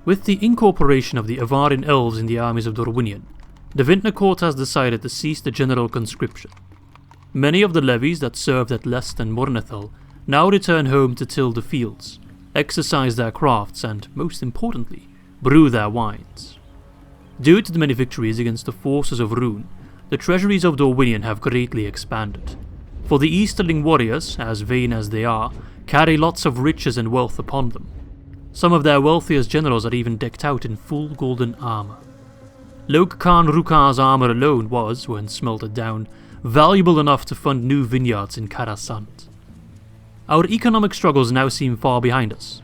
With the incorporation of the Avarin elves in the armies of Dorwinion, the Vintner Court has decided to cease the general conscription. Many of the levies that served at Lest and Mornedhel now return home to till the fields, exercise their crafts and, most importantly, brew their wines. Due to the many victories against the forces of Rhûn, the treasuries of Dorwinion have greatly expanded. For the easterling warriors, as vain as they are, carry lots of riches and wealth upon them. Some of their wealthiest generals are even decked out in full golden armour. Lok Khan Rukar's armour alone was, when smelted down, valuable enough to fund new vineyards in Karasant. Our economic struggles now seem far behind us.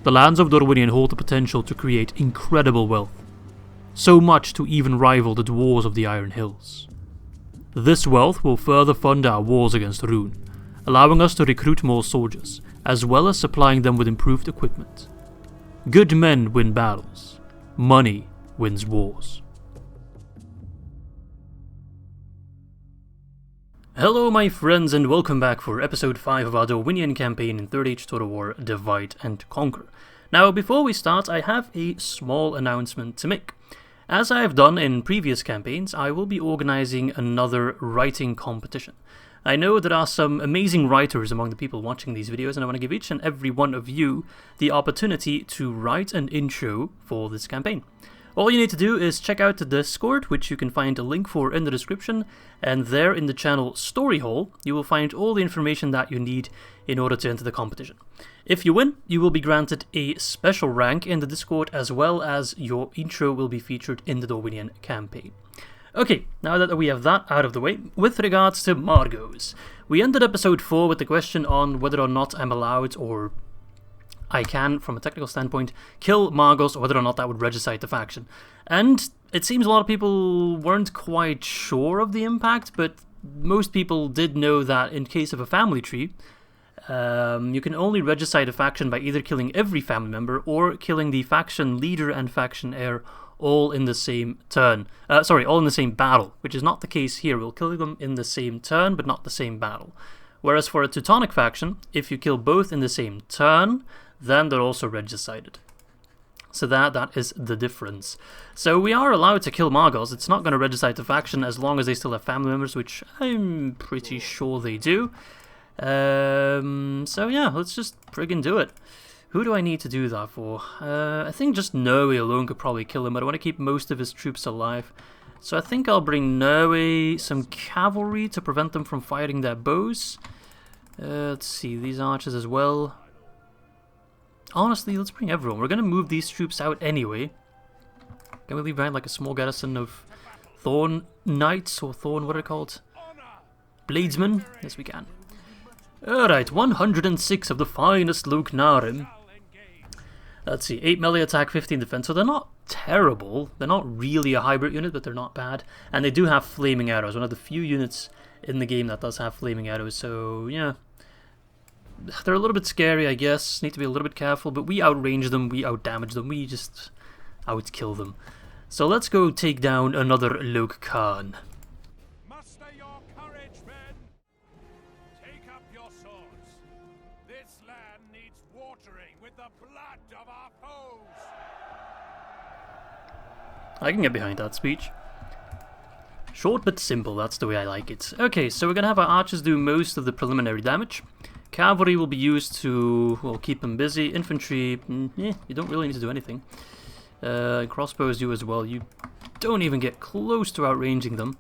The lands of Dorwinion hold the potential to create incredible wealth, so much to even rival the dwarves of the Iron Hills. This wealth will further fund our wars against Rhûn, allowing us to recruit more soldiers, as well as supplying them with improved equipment. Good men win battles. Money wins wars. Hello my friends and welcome back for episode 5 of our Dorwinion campaign in 3rd Age Total War Divide and Conquer. Now before we start I have a small announcement to make. As I have done in previous campaigns, I will be organising another writing competition. I know there are some amazing writers among the people watching these videos and I want to give each and every one of you the opportunity to write an intro for this campaign. All you need to do is check out the Discord, which you can find a link for in the description, and there in the channel Story Hall you will find all the information that you need in order to enter the competition. If you win, you will be granted a special rank in the Discord as well as your intro will be featured in the Dorwinion campaign. Okay, now that we have that out of the way, with regards to Margos, we ended episode 4 with the question on whether or not I'm allowed, or I can, from a technical standpoint, kill Margos, or whether or not that would regicide the faction. And it seems a lot of people weren't quite sure of the impact, but most people did know that in case of a family tree, you can only regicide a faction by either killing every family member or killing the faction leader and faction heir all in the same turn. All in the same battle, which is not the case here. We'll kill them in the same turn, but not the same battle. Whereas for a Teutonic faction, if you kill both in the same turn, then they're also regicided. So that is the difference. So we are allowed to kill Margos. It's not going to regicide the faction as long as they still have family members, which I'm pretty sure they do. So yeah, let's just friggin' do it. Who do I need to do that for? I think just Noe alone could probably kill him, but I want to keep most of his troops alive. So I think I'll bring Noe some cavalry to prevent them from firing their bows. Let's see, these archers as well. Honestly, let's bring everyone. We're going to move these troops out anyway. Can we leave behind like a small garrison of Thorn Knights, or Thorn, what are they called? Bladesmen? Yes, we can. Alright, 106 of the finest Lûknarim. Let's see, 8 melee attack, 15 defense, so they're not terrible. They're not really a hybrid unit, but they're not bad. And they do have flaming arrows, one of the few units in the game that does have flaming arrows, so yeah. They're a little bit scary, I guess, need to be a little bit careful, but we outrange them, we outdamage them, we just outkill them. So let's go take down another Lok Khan. Muster your courage, men! Take up your swords. This land needs watering with the blood of our foes! I can get behind that speech. Short but simple, that's the way I like it. Okay, so we're gonna have our archers do most of the preliminary damage. Cavalry will be used to, well, keep them busy. Infantry, you don't really need to do anything. Crossbows do as well. You don't even get close to outranging them.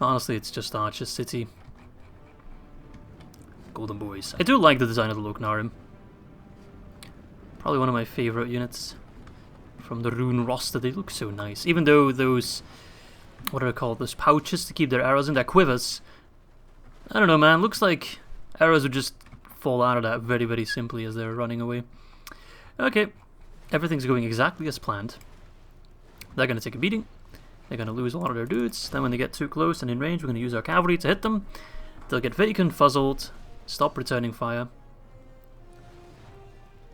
Honestly, it's just Archer City. Golden Boys. I do like the design of the Lûknarim. Probably one of my favorite units from the Rhûn roster. They look so nice. Even though those, what are they called? Those pouches to keep their arrows in, their quivers. I don't know, man. Looks like arrows would just fall out of that very, very simply as they're running away. Okay, everything's going exactly as planned. They're going to take a beating. They're going to lose a lot of their dudes. Then when they get too close and in range, we're going to use our cavalry to hit them. They'll get vacant, fuzzled, stop returning fire.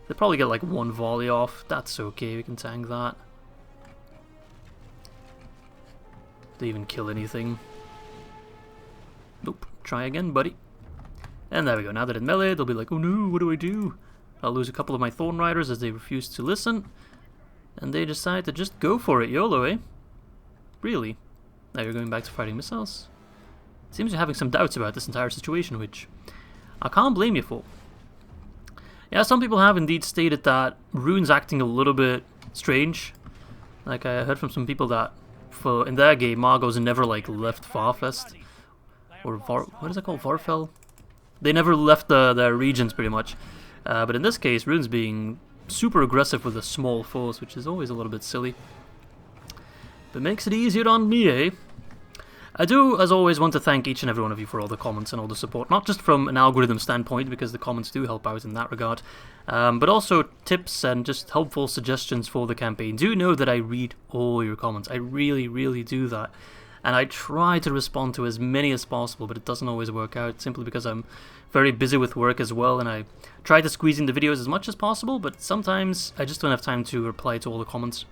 They'll probably get like one volley off. That's okay, we can tank that. They even kill anything. Nope. Try again, buddy. And there we go. Now that in melee, they'll be like, oh no, what do I do? I'll lose a couple of my Thorn Riders as they refuse to listen. And they decide to just go for it, YOLO, eh? Really? Now you're going back to fighting missiles? Seems you're having some doubts about this entire situation, which I can't blame you for. Yeah, some people have indeed stated that Rhûn's acting a little bit strange. Like, I heard from some people that in their game, Morgos never, like, left Farfest. Or what is it called? Varfell? They never left their regions, pretty much. But in this case, Rhûn's being super aggressive with a small force, which is always a little bit silly. But makes it easier on me, eh? I do, as always, want to thank each and every one of you for all the comments and all the support. Not just from an algorithm standpoint, because the comments do help out in that regard, but also tips and just helpful suggestions for the campaign. Do know that I read all your comments. I really, really do that. And I try to respond to as many as possible, but it doesn't always work out, simply because I'm very busy with work as well, and I try to squeeze in the videos as much as possible, but sometimes I just don't have time to reply to all the comments.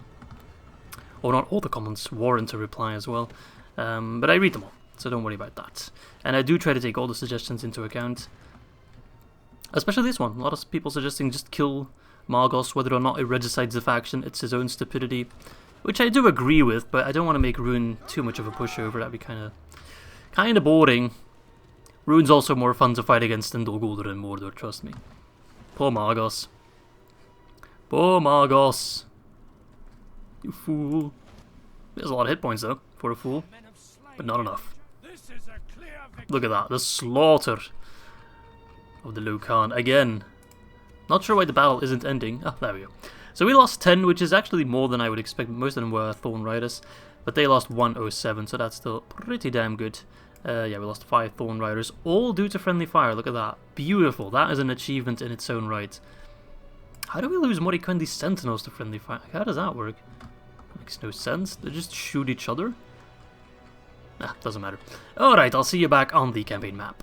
Or not all the comments warrant a reply as well. But I read them all, so don't worry about that. And I do try to take all the suggestions into account. Especially this one. A lot of people suggesting just kill Morgos, whether or not it regicides the faction. It's his own stupidity. Which I do agree with, but I don't want to make Rhûn too much of a pushover. That'd be kind of boring. Rhûn's also more fun to fight against than Dol Guldur and Mordor, trust me. Poor Morgos. Poor Morgos. You fool. There's a lot of hit points though, for a fool. But not enough. Look at that, the slaughter of the Luin. Again, not sure why the battle isn't ending. Ah, there we go. So we lost 10, which is actually more than I would expect. Most of them were Thorn Riders, but they lost 107, so that's still pretty damn good. Yeah, we lost 5 Thorn Riders, all due to friendly fire. Look at that. Beautiful. That is an achievement in its own right. How do we lose Morikund's Sentinels to friendly fire? How does that work? Makes no sense. They just shoot each other. Ah, doesn't matter. Alright, I'll see you back on the campaign map.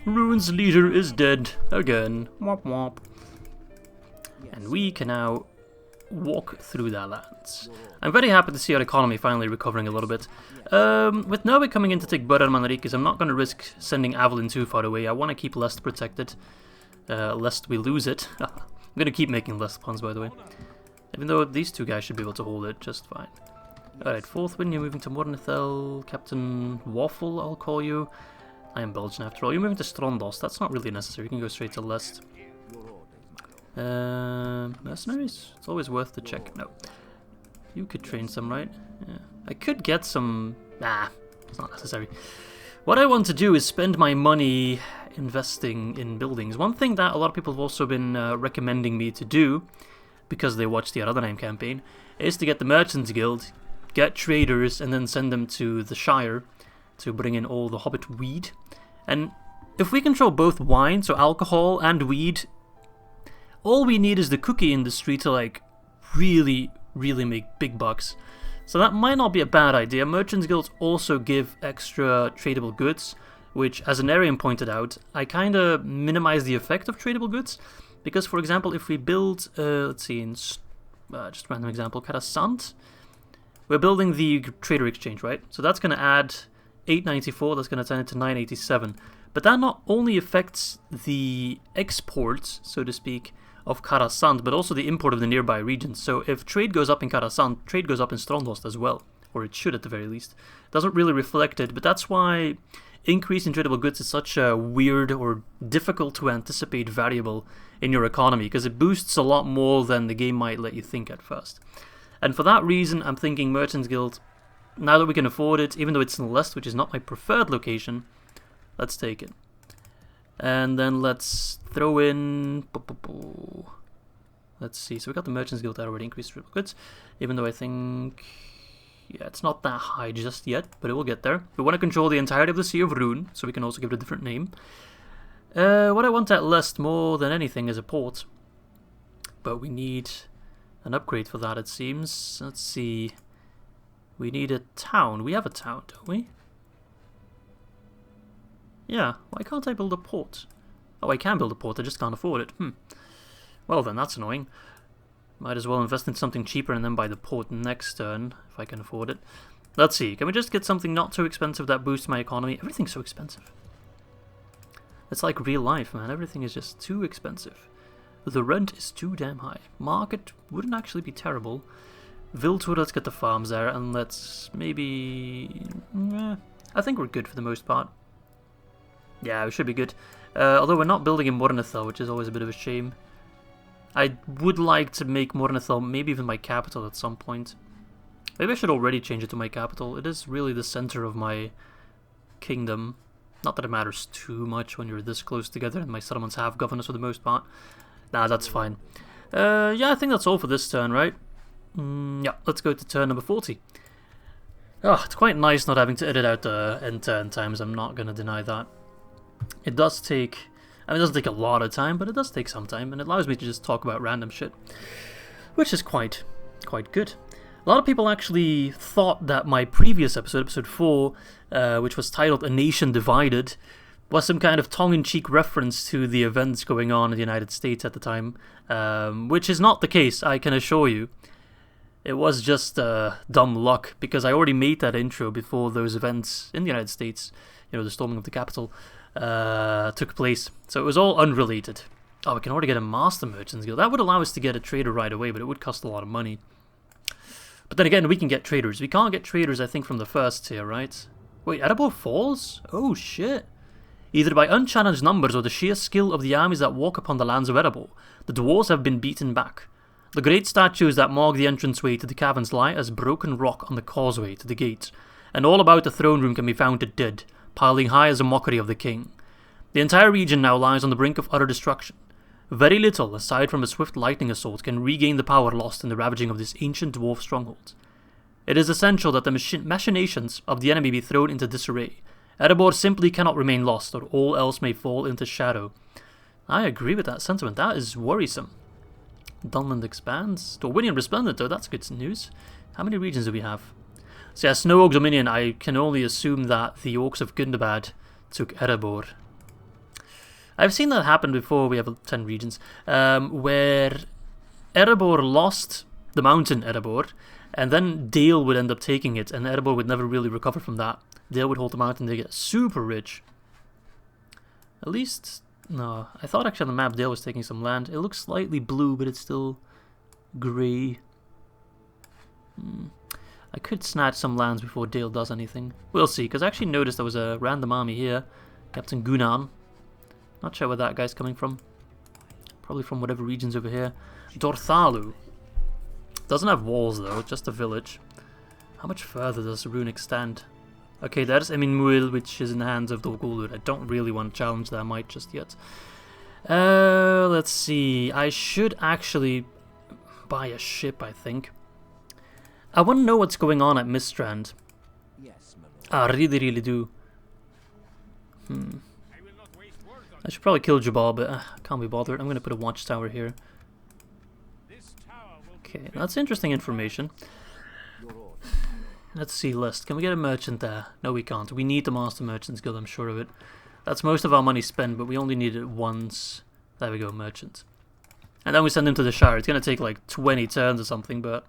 Rhûn's leader is dead again. Womp womp. And we can now walk through their lands. I'm very happy to see our economy finally recovering a little bit. With Norway coming in to take Bûrh and Ermanarikis, I'm not going to risk sending Avarin too far away. I want to keep Lest protected, lest we lose it. I'm going to keep making Lest puns, by the way. Even though these two guys should be able to hold it just fine. Alright, 4th win, you're moving to Mornedhel. Captain Waffle, I'll call you. I am Belgian after all. You're moving to Strondos. That's not really necessary. You can go straight to Lest. Mercenaries? It's always worth the check. No. You could train some, right? Yeah. I could get some... Nah, it's not necessary. What I want to do is spend my money investing in buildings. One thing that a lot of people have also been recommending me to do, because they watched the Ar-Adûnâim campaign, is to get the Merchants Guild, get traders, and then send them to the Shire to bring in all the Hobbit weed. And if we control both wine, so alcohol, and weed, all we need is the cookie industry to, like, really, really make big bucks. So that might not be a bad idea. Merchants Guilds also give extra tradable goods, which, as Anarian pointed out, I kind of minimize the effect of tradable goods. Because, for example, if we build, let's see, in just a random example, Karasant, we're building the trader exchange, right? So that's going to add 894, that's going to turn it to 987. But that not only affects the exports, so to speak, of Karasant, but also the import of the nearby regions. So if trade goes up in Karasant, trade goes up in Strondost as well. Or it should at the very least. Doesn't really reflect it, but that's why increase in tradable goods is such a weird or difficult to anticipate variable in your economy, because it boosts a lot more than the game might let you think at first. And for that reason, I'm thinking Merchants Guild, now that we can afford it, even though it's in Lest, which is not my preferred location, let's take it. And then let's throw in... Let's see, so we got the Merchants Guild that already increased tradable goods, even though I think... Yeah, it's not that high just yet, but it will get there. We want to control the entirety of the Sea of Rhûn, so we can also give it a different name. What I want at Lest more than anything is a port. But we need an upgrade for that, it seems. Let's see. We need a town. We have a town, don't we? Yeah, why can't I build a port? Oh, I can build a port, I just can't afford it. Well then, that's annoying. Might as well invest in something cheaper and then buy the port next turn, if I can afford it. Let's see, can we just get something not too expensive that boosts my economy? Everything's so expensive. It's like real life, man. Everything is just too expensive. The rent is too damn high. Market wouldn't actually be terrible. Viltur, let's get the farms there, and let's maybe... I think we're good for the most part. Yeah, we should be good. Although we're not building in Mornedhel, which is always a bit of a shame. I would like to make Mornedhel maybe even my capital at some point. Maybe I should already change it to my capital. It is really the center of my kingdom. Not that it matters too much when you're this close together and my settlements have governors for the most part. Nah, that's fine. Yeah, I think that's all for this turn, right? Yeah, let's go to turn number 40. Oh, it's quite nice not having to edit out the end turn times, I'm not going to deny that. It does take... I mean, it doesn't take a lot of time, but it does take some time, and it allows me to just talk about random shit. Which is quite good. A lot of people actually thought that my previous episode, episode 4, which was titled A Nation Divided, was some kind of tongue-in-cheek reference to the events going on in the United States at the time, which is not the case, I can assure you. It was just dumb luck, because I already made that intro before those events in the United States, you know, the storming of the Capitol, took place. So it was all unrelated. Oh, we can already get a Master Merchant's Guild. That would allow us to get a trader right away, but it would cost a lot of money. But then again, we can get traders. We can't get traders, I think, from the first tier, right? Wait, Erebor falls? Oh, shit. Either by unchallenged numbers or the sheer skill of the armies that walk upon the lands of Erebor, the dwarves have been beaten back. The great statues that mark the entranceway to the caverns lie as broken rock on the causeway to the gate, and all about the throne room can be found dead, piling high as a mockery of the king. The entire region now lies on the brink of utter destruction. Very little, aside from a swift lightning assault, can regain the power lost in the ravaging of this ancient dwarf stronghold. It is essential that the machinations of the enemy be thrown into disarray. Erebor simply cannot remain lost, or all else may fall into shadow. I agree with that sentiment. That is worrisome. Dunland expands. Dorwinion resplendent, though. That's good news. How many regions do we have? So yeah, Snow Orc Dominion. I can only assume that the Orcs of Gundabad took Erebor. I've seen that happen before. We have 10 regions where Erebor lost the mountain Erebor, and then Dale would end up taking it, and Erebor would never really recover from that. Dale would hold the mountain, they get super rich. At least, no, I thought actually on the map Dale was taking some land. It looks slightly blue, but it's still grey. I could snatch some lands before Dale does anything. We'll see, because I actually noticed there was a random army here. Captain Gunnan. Not sure where that guy's coming from. Probably from whatever region's over here. Dorthalu. Doesn't have walls though, just a village. How much further does Rhûn extend? Okay, there's Eminmuil, which is in the hands of Dolguldur. I don't really want to challenge that might just yet. Let's see. I should actually buy a ship, I think. I want to know what's going on at Mistrand. Yes, my lord. I really do. I should probably kill Jabal, but I can't be bothered. I'm going to put a watchtower here. Okay, that's interesting information. Let's see, Lest. Can we get a merchant there? No, we can't. We need the Master Merchant's Guild, I'm sure of it. That's most of our money spent, but we only need it once. There we go, merchant. And then we send him to the Shire. It's going to take like 20 turns or something, but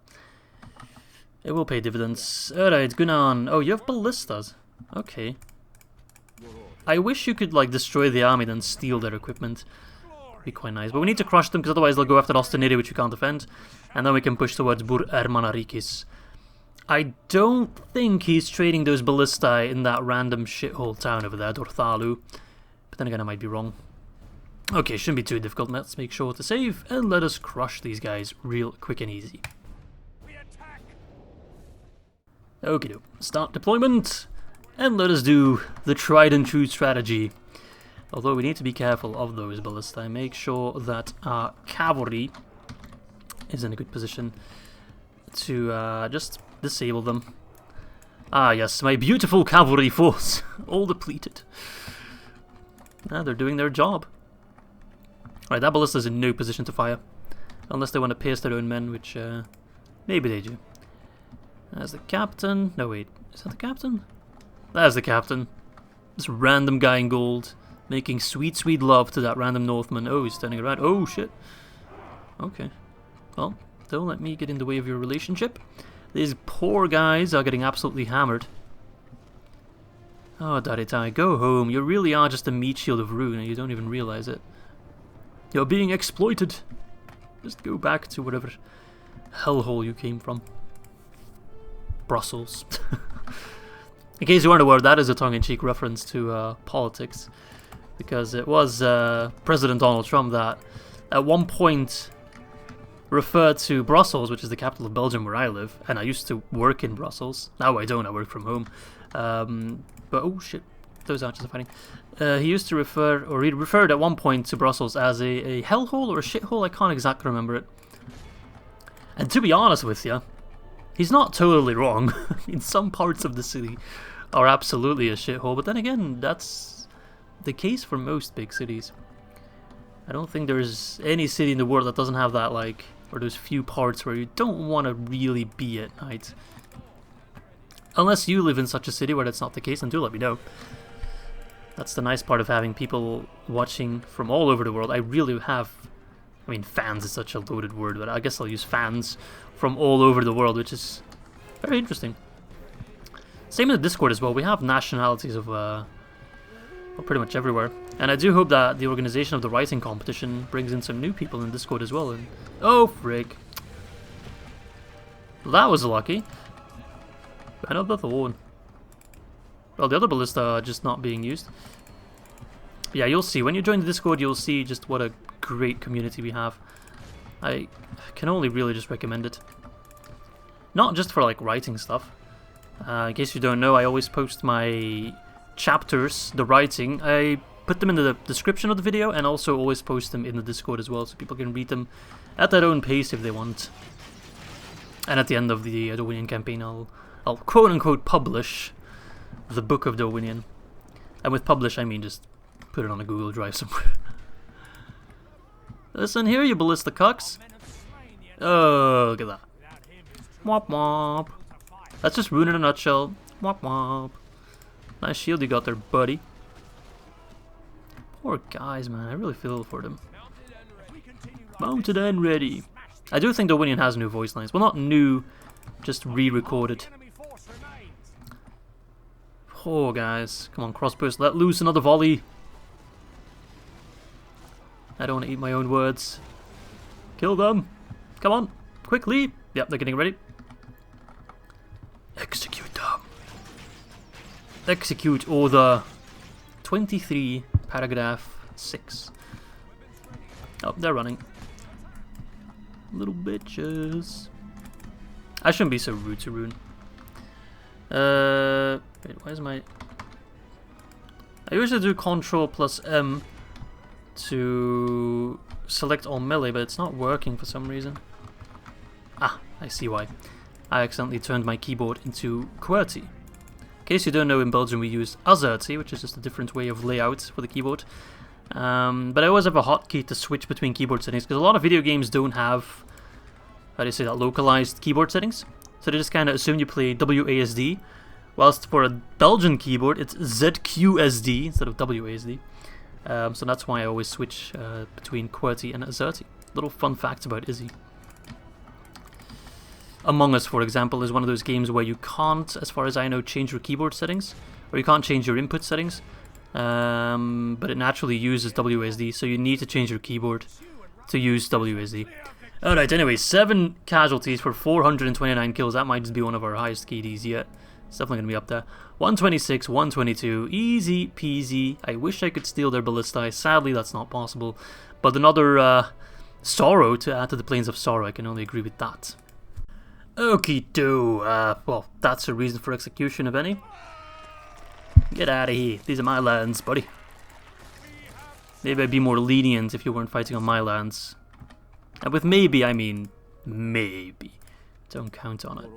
it will pay dividends. Alright, Gunnan. Oh, you have ballistas. Okay. I wish you could like destroy the army then steal their equipment. Be quite nice. But we need to crush them because otherwise they'll go after Osteniri, which we can't defend. And then we can push towards Bûrh Ermanarikis. I don't think he's trading those ballistae in that random shithole town over there, Dorthalu. But then again, I might be wrong. Okay, shouldn't be too difficult. Let's make sure to save and let us crush these guys real quick and easy. Okay, start deployment. And let us do the tried and true strategy. Although we need to be careful of those ballistae. Make sure that our cavalry is in a good position to just disable them. Ah yes, my beautiful cavalry force. All depleted. They're doing their job. Alright, that ballista's in no position to fire. Unless they want to pierce their own men, which maybe they do. There's the captain. No wait, is that the captain? There's the captain. This random guy in gold. Making sweet, sweet love to that random Northman. Oh, he's turning around. Oh, shit. Okay. Well, don't let me get in the way of your relationship. These poor guys are getting absolutely hammered. Oh, Daritai, go home. You really are just a meat shield of Rhûn and you don't even realize it. You're being exploited. Just go back to whatever hellhole you came from. Brussels. In case you weren't aware, that is a tongue-in-cheek reference to politics. Because it was President Donald Trump that at one point referred to Brussels, which is the capital of Belgium where I live, and I used to work in Brussels. Now I don't, I work from home. But oh shit, those archers are fighting. He used to refer, or he referred at one point to Brussels as a hellhole or a shithole, I can't exactly remember it. And to be honest with you, he's not totally wrong. I mean, some parts of the city are absolutely a shithole, but then again, that's the case for most big cities. I don't think there's any city in the world that doesn't have that, like, or those few parts where you don't want to really be at night. Unless you live in such a city where that's not the case, then do let me know. That's the nice part of having people watching from all over the world. I really have, I mean, fans is such a loaded word, but I guess I'll use fans from all over the world, which is very interesting. Same in the Discord as well. We have nationalities of pretty much everywhere. And I do hope that the organization of the writing competition brings in some new people in Discord as well. And oh, frig. That was lucky. Another one. Well, the other ballista are just not being used. But yeah, you'll see. When you join the Discord, you'll see just what a great community we have. I can only really just recommend it. Not just for, like, writing stuff. In case you don't know, I always post my chapters, the writing. I put them in the description of the video, and also always post them in the Discord as well, so people can read them at their own pace if they want. And at the end of the Dorwinion campaign, I'll quote-unquote publish the Book of Dorwinion. And with publish, I mean just put it on a Google Drive somewhere. Listen here, you ballista cucks. Oh, look at that. Womp womp. That's just Rhûn in a nutshell. Womp womp. Nice shield you got there, buddy. Poor guys, man. I really feel for them. Mounted and ready. I do think Dorwinion has new voice lines. Well, not new, just re-recorded. Poor guys. Come on, crossbows. Let loose another volley. I don't want to eat my own words. Kill them. Come on. Quickly. Yep, they're getting ready. Execute them. Execute order 23, paragraph 6. Oh, they're running. Little bitches. I shouldn't be so rude to Rhûn. Wait, where's my... I usually do Ctrl plus M to select all melee, but it's not working for some reason. Ah, I see why. I accidentally turned my keyboard into QWERTY. In case you don't know, in Belgium we use AZERTY, which is just a different way of layout for the keyboard. But I always have a hotkey to switch between keyboard settings, because a lot of video games don't have, how do you say that, localized keyboard settings. So they just kind of assume you play WASD, whilst for a Belgian keyboard it's ZQSD instead of WASD. So that's why I always switch between QWERTY and AZERTY. Little fun fact about Izzy. Among Us, for example, is one of those games where you can't, as far as I know, change your keyboard settings, or you can't change your input settings, but it naturally uses WASD, so you need to change your keyboard to use WASD. Alright, anyway, 7 casualties for 429 kills. That might just be one of our highest KDs yet. It's definitely going to be up there. 126, 122, easy peasy. I wish I could steal their ballistae. Sadly, that's not possible. But another sorrow to add to the Plains of Sorrow. I can only agree with that. Okie do. Well, that's a reason for execution, if any. Get out of here. These are my lands, buddy. Maybe I'd be more lenient if you weren't fighting on my lands. And with maybe, I mean maybe. Don't count on it.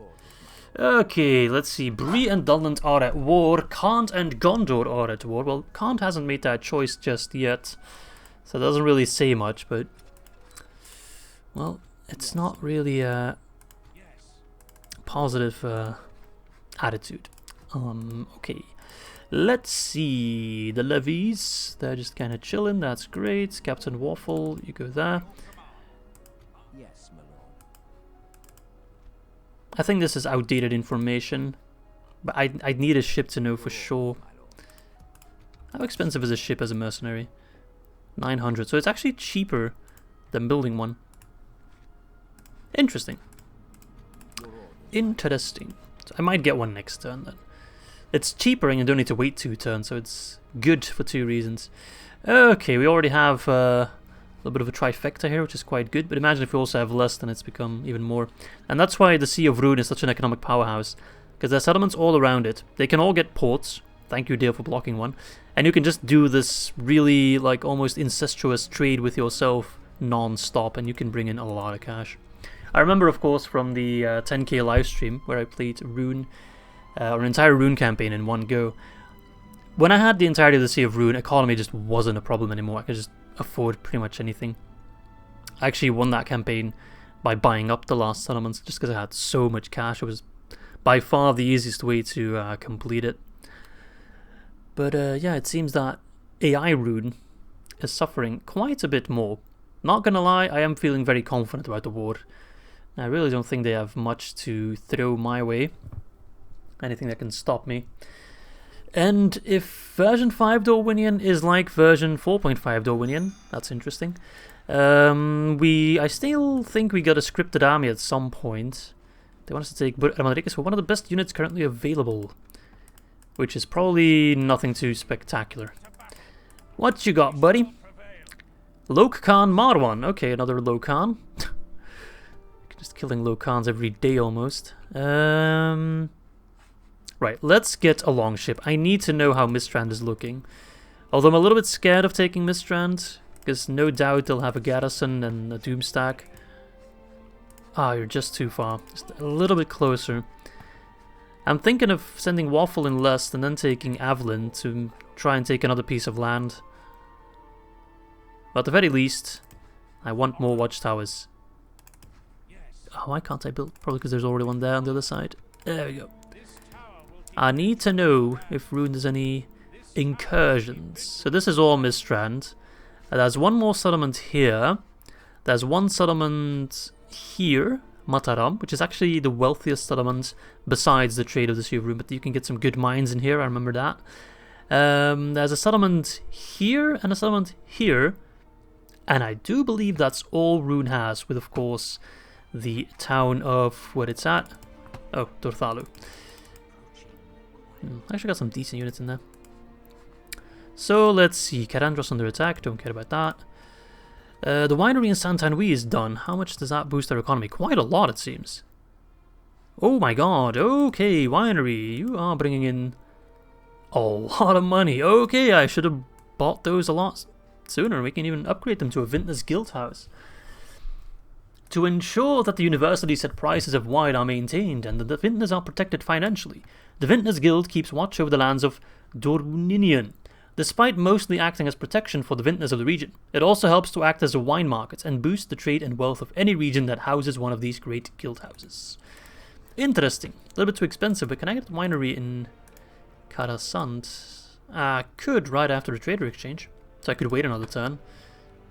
Okay, let's see. Bûrh and Dunland are at war. Khand and Gondor are at war. Well, Khand hasn't made that choice just yet, so it doesn't really say much, but... well, it's not really a positive attitude. Okay. Let's see. The levies, they're just kind of chilling. That's great. Captain Waffle, you go there. I think this is outdated information, but I'd need a ship to know for sure. How expensive is a ship as a mercenary? 900. So it's actually cheaper than building one. Interesting. Interesting. So I might get one next turn then. It's cheaper and you don't need to wait 2 turns, so it's good for 2 reasons. Okay, we already have a little bit of a trifecta here, which is quite good, but imagine if we also have less, then it's become even more. And that's why the Sea of Rhûn is such an economic powerhouse, because there's settlements all around it. They can all get ports. Thank you, Dale, for blocking one. And you can just do this really, like, almost incestuous trade with yourself non-stop, and you can bring in a lot of cash. I remember, of course, from the 10k livestream where I played Rhûn, or an entire Rhûn campaign in one go. When I had the entirety of the Sea of Rhûn, economy just wasn't a problem anymore. I could just afford pretty much anything. I actually won that campaign by buying up the last settlements just because I had so much cash. It was by far the easiest way to complete it. But yeah, it seems that AI Rhûn is suffering quite a bit more. Not gonna lie, I am feeling very confident about the war. I really don't think they have much to throw my way. Anything that can stop me. And if version 5 Dorwinion is like version 4.5 Dorwinion, that's interesting. I still think we got a scripted army at some point. They want us to take Bûrh Ermanarikis for one of the best units currently available. Which is probably nothing too spectacular. What you got, buddy? Lokhan Marwan. Okay, another Lokhan. Just killing Lokhans every day almost. Right, let's get a longship. I need to know how Mistrand is looking. Although I'm a little bit scared of taking Mistrand, because no doubt they'll have a garrison and a doom stack. Ah, you're just too far. Just a little bit closer. I'm thinking of sending Waffle in Lest and then taking Avarin to try and take another piece of land. But at the very least, I want more watchtowers. Oh, why can't I build? Probably because there's already one there on the other side. There we go. I need to know if Rhûn does any incursions. So this is all Mistrand. There's one more settlement here. There's one settlement here, Mataram, which is actually the wealthiest settlement besides the trade of the Sea of Rhûn, but you can get some good mines in here, I remember that. There's a settlement here and a settlement here, and I do believe that's all Rhûn has, with of course the town of where it's at. Oh, Dorthalu. Actually got some decent units in there. So let's see, Karandros under attack, don't care about that. The winery in Saint-Anouilh is done. How much does that boost our economy? Quite a lot, it seems. Oh my god, okay, winery, you are bringing in a lot of money. Okay, I should have bought those a lot sooner. We can even upgrade them to a Vintner's Guild house. To ensure that the university set prices of wine are maintained and that the vintners are protected financially, the Vintner's Guild keeps watch over the lands of Dorwinion. Despite mostly acting as protection for the vintners of the region, it also helps to act as a wine market and boost the trade and wealth of any region that houses one of these great guild houses. Interesting. A little bit too expensive, but can I get a winery in Karasand? Could right after the trader exchange, so I could wait another turn.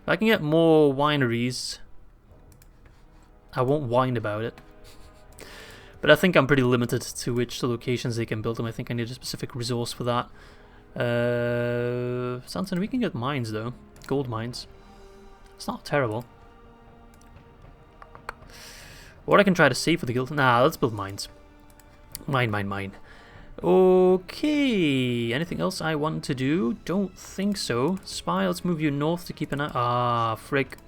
If I can get more wineries, I won't whine about it. But I think I'm pretty limited to which locations they can build them. I think I need a specific resource for that. Sanson, we can get mines though. Gold mines. It's not terrible. Or I can try to save for the guild. Nah, let's build mines. Mine. Okay. Anything else I want to do? Don't think so. Spy, let's move you north to keep an eye. Ah, frick.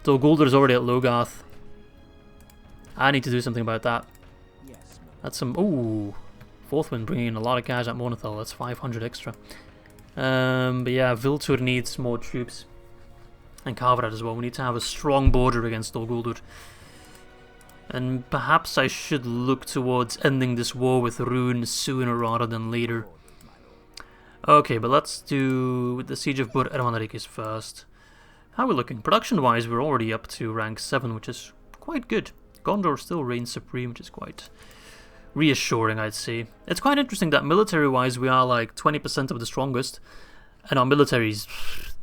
Dol Gulder's already at Logarth. I need to do something about that. That's some... Ooh. Fourth Wind bringing in a lot of cash at Mornedhel. That's 500 extra. But yeah, Vintner needs more troops. And Carverad as well. We need to have a strong border against Dol Guldur. And perhaps I should look towards ending this war with Rhûn sooner rather than later. Okay, but let's do the Siege of Bûrh Ermanarikis first. How are we looking? Production-wise, we're already up to rank 7, which is quite good. Gondor still reigns supreme, which is quite reassuring, I'd say. It's quite interesting that military-wise we are like 20% of the strongest, and our military's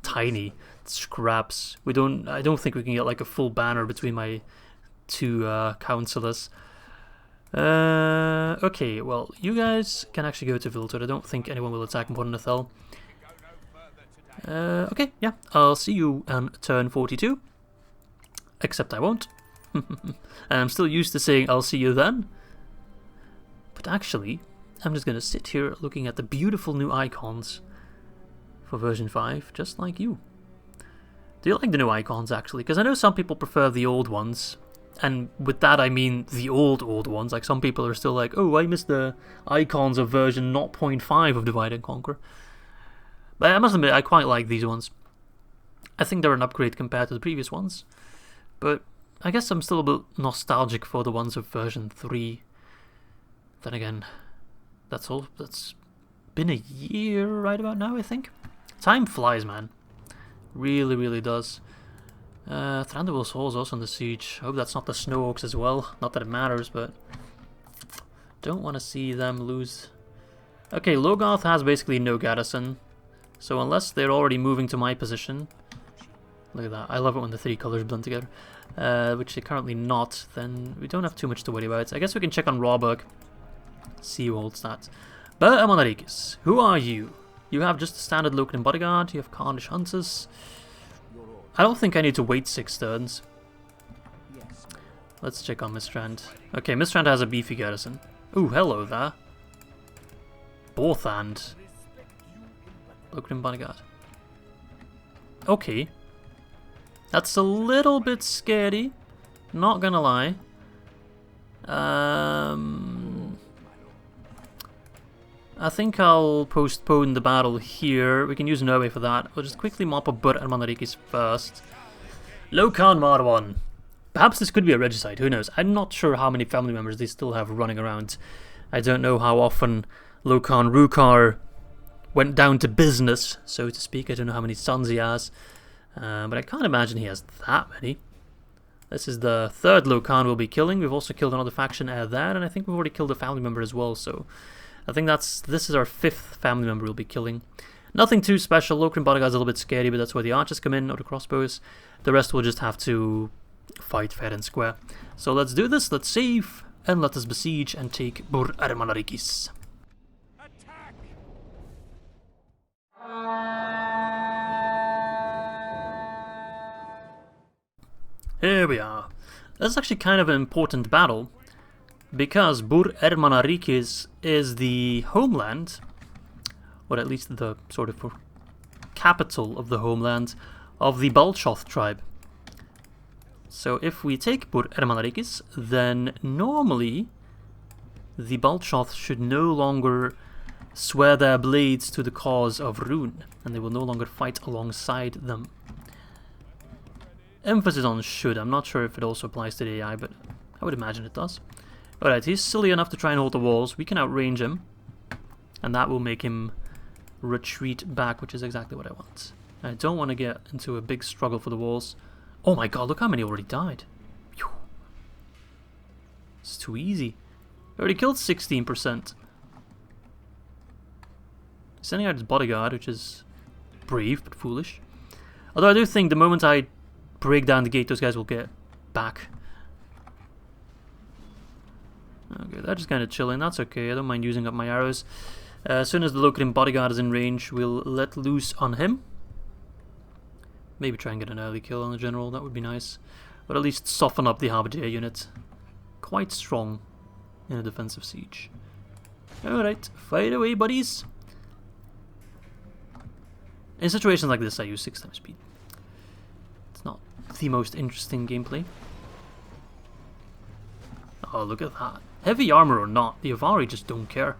tiny. It's scraps. I don't think we can get like a full banner between my two councillors. Okay, well, you guys can actually go to Vintner. I don't think anyone will attack Mornedhel. Okay, yeah, I'll see you on turn 42. Except I won't. And I'm still used to saying I'll see you then. But actually, I'm just gonna sit here looking at the beautiful new icons for version 5, just like you. Do you like the new icons, actually? Because I know some people prefer the old ones. And with that I mean the old ones. Like, some people are still like, oh, I miss the icons of version 0.5 of Divide and Conquer. But I must admit, I quite like these ones. I think they're an upgrade compared to the previous ones. But I guess I'm still a bit nostalgic for the ones of version 3. Then again, that's been a year right about now, I think. Time flies, man. Really, really does. Thranduil's Hall is also on the siege. I hope that's not the Snow Oaks as well. Not that it matters, but don't want to see them lose. Okay, Logarth has basically no garrison. So unless they're already moving to my position... Look at that. I love it when the three colors blend together. Which they're currently not. Then we don't have too much to worry about. I guess we can check on Rawburg. See who holds that. But Ermanarikis, who are you? You have just a standard Loken bodyguard. You have Carnish hunters. I don't think I need to wait 6 turns. Let's check on Mistrand. Okay, Mistrand has a beefy garrison. Ooh, hello there. Borthand. Loken bodyguard. Okay. That's a little bit scary. Not gonna lie. I think I'll postpone the battle here. We can use Norway for that. We'll just quickly mop up Bûrh and Ermanarikis first. Lokan Marwan. Perhaps this could be a regicide, who knows? I'm not sure how many family members they still have running around. I don't know how often Lokan Rukar went down to business, so to speak. I don't know how many sons he has. But I can't imagine he has that many. This is the 3rd Lokan we'll be killing. We've also killed another faction there, and I think we've already killed a family member as well, so... I think this is our 5th family member we'll be killing. Nothing too special. Loken bodyguard's a little bit scary, but that's where the archers come in, or the crossbows. The rest will just have to fight fair and square. So let's do this, let's save, and let us besiege and take Bûrh Ermanarikis. Attack! Here we are. This is actually kind of an important battle, because Bûrh Ermanarikis is the homeland, or at least the sort of capital of the homeland, of the Balchoth tribe. So if we take Bûrh Ermanarikis, then normally the Balchoth should no longer swear their blades to the cause of Rhûn, and they will no longer fight alongside them. Emphasis on should. I'm not sure if it also applies to the AI, but I would imagine it does. Alright, he's silly enough to try and hold the walls. We can outrange him. And that will make him retreat back, which is exactly what I want. I don't want to get into a big struggle for the walls. Oh my god, look how many already died. Phew. It's too easy. Already killed 16%. Sending out his bodyguard, which is brave but foolish. Although I do think the moment I break down the gate, those guys will get back. Okay, they're just kind of chilling. That's okay. I don't mind using up my arrows. As soon as the Loken bodyguard is in range, we'll let loose on him. Maybe try and get an early kill on the general. That would be nice. But at least soften up the halberdier unit. Quite strong in a defensive siege. Alright, fight away, buddies. In situations like this, I use 6 times speed. It's not the most interesting gameplay. Oh, look at that. Heavy armor or not, the Avari just don't care.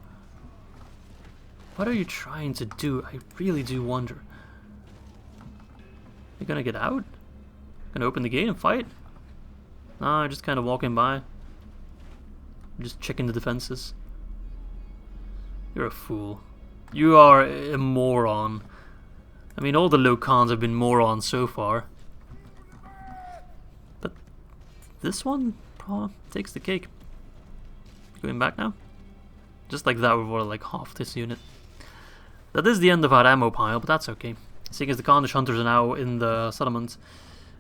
What are you trying to do? I really do wonder. You gonna get out? Gonna open the gate and fight? Nah, just kind of walking by. Just checking the defenses. You're a fool. You are a moron. I mean, all the Lokans have been morons so far. But this one takes the cake. Going back now? Just like that, we've already like half this unit. That is the end of our ammo pile, but that's okay. Seeing as the Carnish hunters are now in the settlement,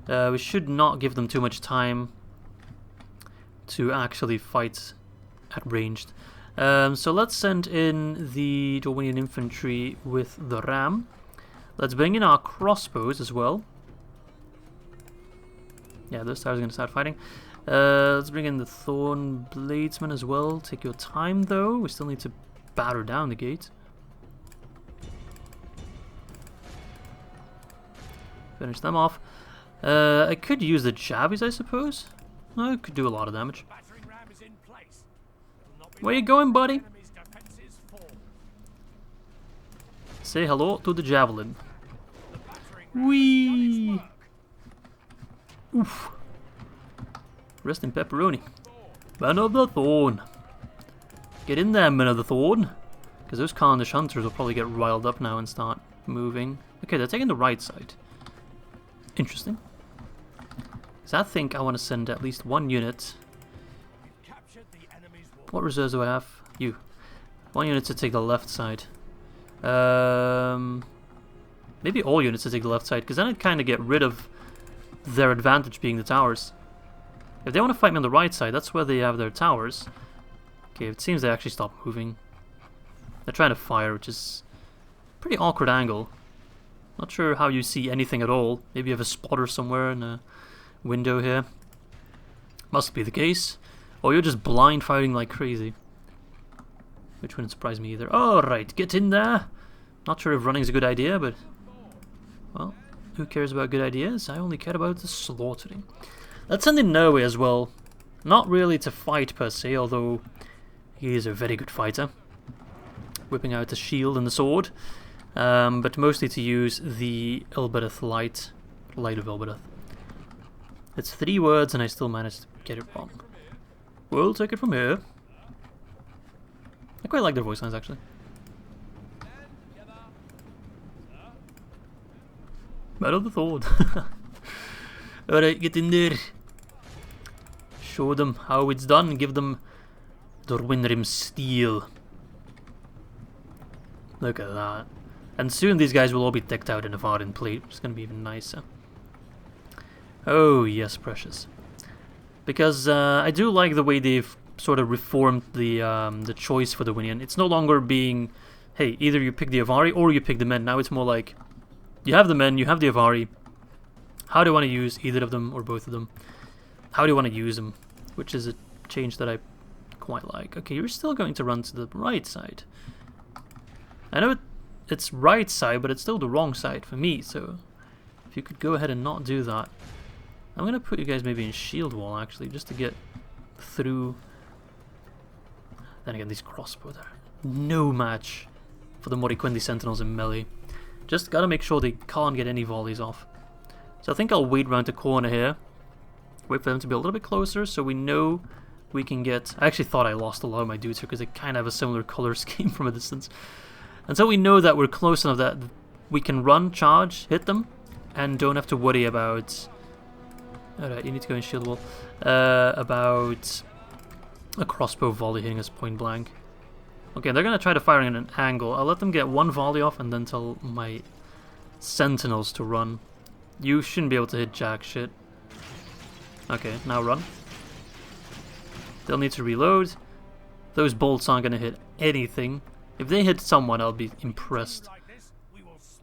we should not give them too much time to actually fight at ranged. So let's send in the Dorwinion infantry with the ram. Let's bring in our crossbows as well. Yeah, those towers are going to start fighting. Let's bring in the Thorn Bladesmen as well. Take your time though. We still need to batter down the gate. Finish them off. I could use the Javies, I suppose. I could do a lot of damage. Where you going, buddy? Say hello to the Javelin. Whee! Oof. Rest in pepperoni. Men of the Thorn. Get in there, Men of the Thorn. Because those Carnish Hunters will probably get riled up now and start moving. Okay, they're taking the right side. Interesting. Because I think I want to send at least one unit. What reserves do I have? You. One unit to take the left side. Maybe all units to take the left side, because then I'd kind of get rid of their advantage being the towers. If they want to fight me on the right side, that's where they have their towers. Okay, it seems they actually stopped moving. They're trying to fire, which is a pretty awkward angle. Not sure how you see anything at all. Maybe you have a spotter somewhere in a window here. Must be the case. Or you're just blind firing like crazy. Which wouldn't surprise me either. Alright, get in there. Not sure if running's a good idea, but... well, who cares about good ideas? I only care about the slaughtering. Let's send in Norway as well. Not really to fight per se, although he is a very good fighter. Whipping out the shield and the sword. But mostly to use the Elbereth Light of Elbereth. It's 3 words and I still managed to get it wrong. We'll take it from here. I quite like their voice lines actually. Men of the Thorn. Alright, get in there. Show them how it's done. Give them Dorwinion steel. Look at that. And soon these guys will all be decked out in Avarin plate, which is going to be even nicer. Oh yes, precious. Because I do like the way they've sort of reformed the choice for the Dorwinion. It's no longer being, hey, either you pick the Avari or you pick the men. Now it's more like, you have the men, you have the Avari. How do you want to use either of them or both of them? How do you want to use them? Which is a change that I quite like. Okay, you're still going to run to the right side. I know it's right side, but it's still the wrong side for me, so if you could go ahead and not do that. I'm going to put you guys maybe in shield wall, actually, just to get through. Then again, these crossbows are no match for the Moriquendi Sentinels in melee. Just got to make sure they can't get any volleys off. So I think I'll wait around the corner here. Wait for them to be a little bit closer so we know we can get... I actually thought I lost a lot of my dudes here because they kind of have a similar color scheme from a distance. And so we know that we're close enough that we can run, charge, hit them, and don't have to worry about... Alright, you need to go in shield wall. About a crossbow volley hitting us point blank. Okay, they're going to try to fire in an angle. I'll let them get one volley off and then tell my sentinels to run. You shouldn't be able to hit jack shit. Okay, now run. They'll need to reload. Those bolts aren't going to hit anything. If they hit someone, I'll be impressed.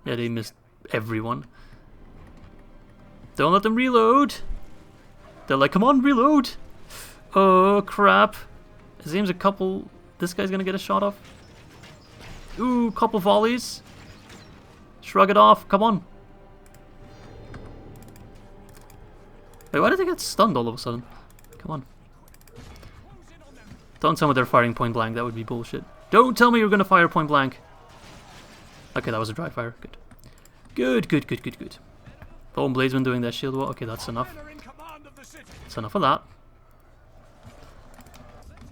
Yeah, they missed everyone. Don't let them reload. They're like, come on, reload. Oh, crap. It seems a couple... This guy's going to get a shot off. Ooh, couple volleys. Shrug it off. Come on. Wait, why did they get stunned all of a sudden? Come on. Don't tell me they're firing point blank. That would be bullshit. Don't tell me you're going to fire point blank. Okay, that was a dry fire. Good. Good, good, good, good, good. Thorn Bladesman doing their shield wall. Okay, that's enough. That's enough of that.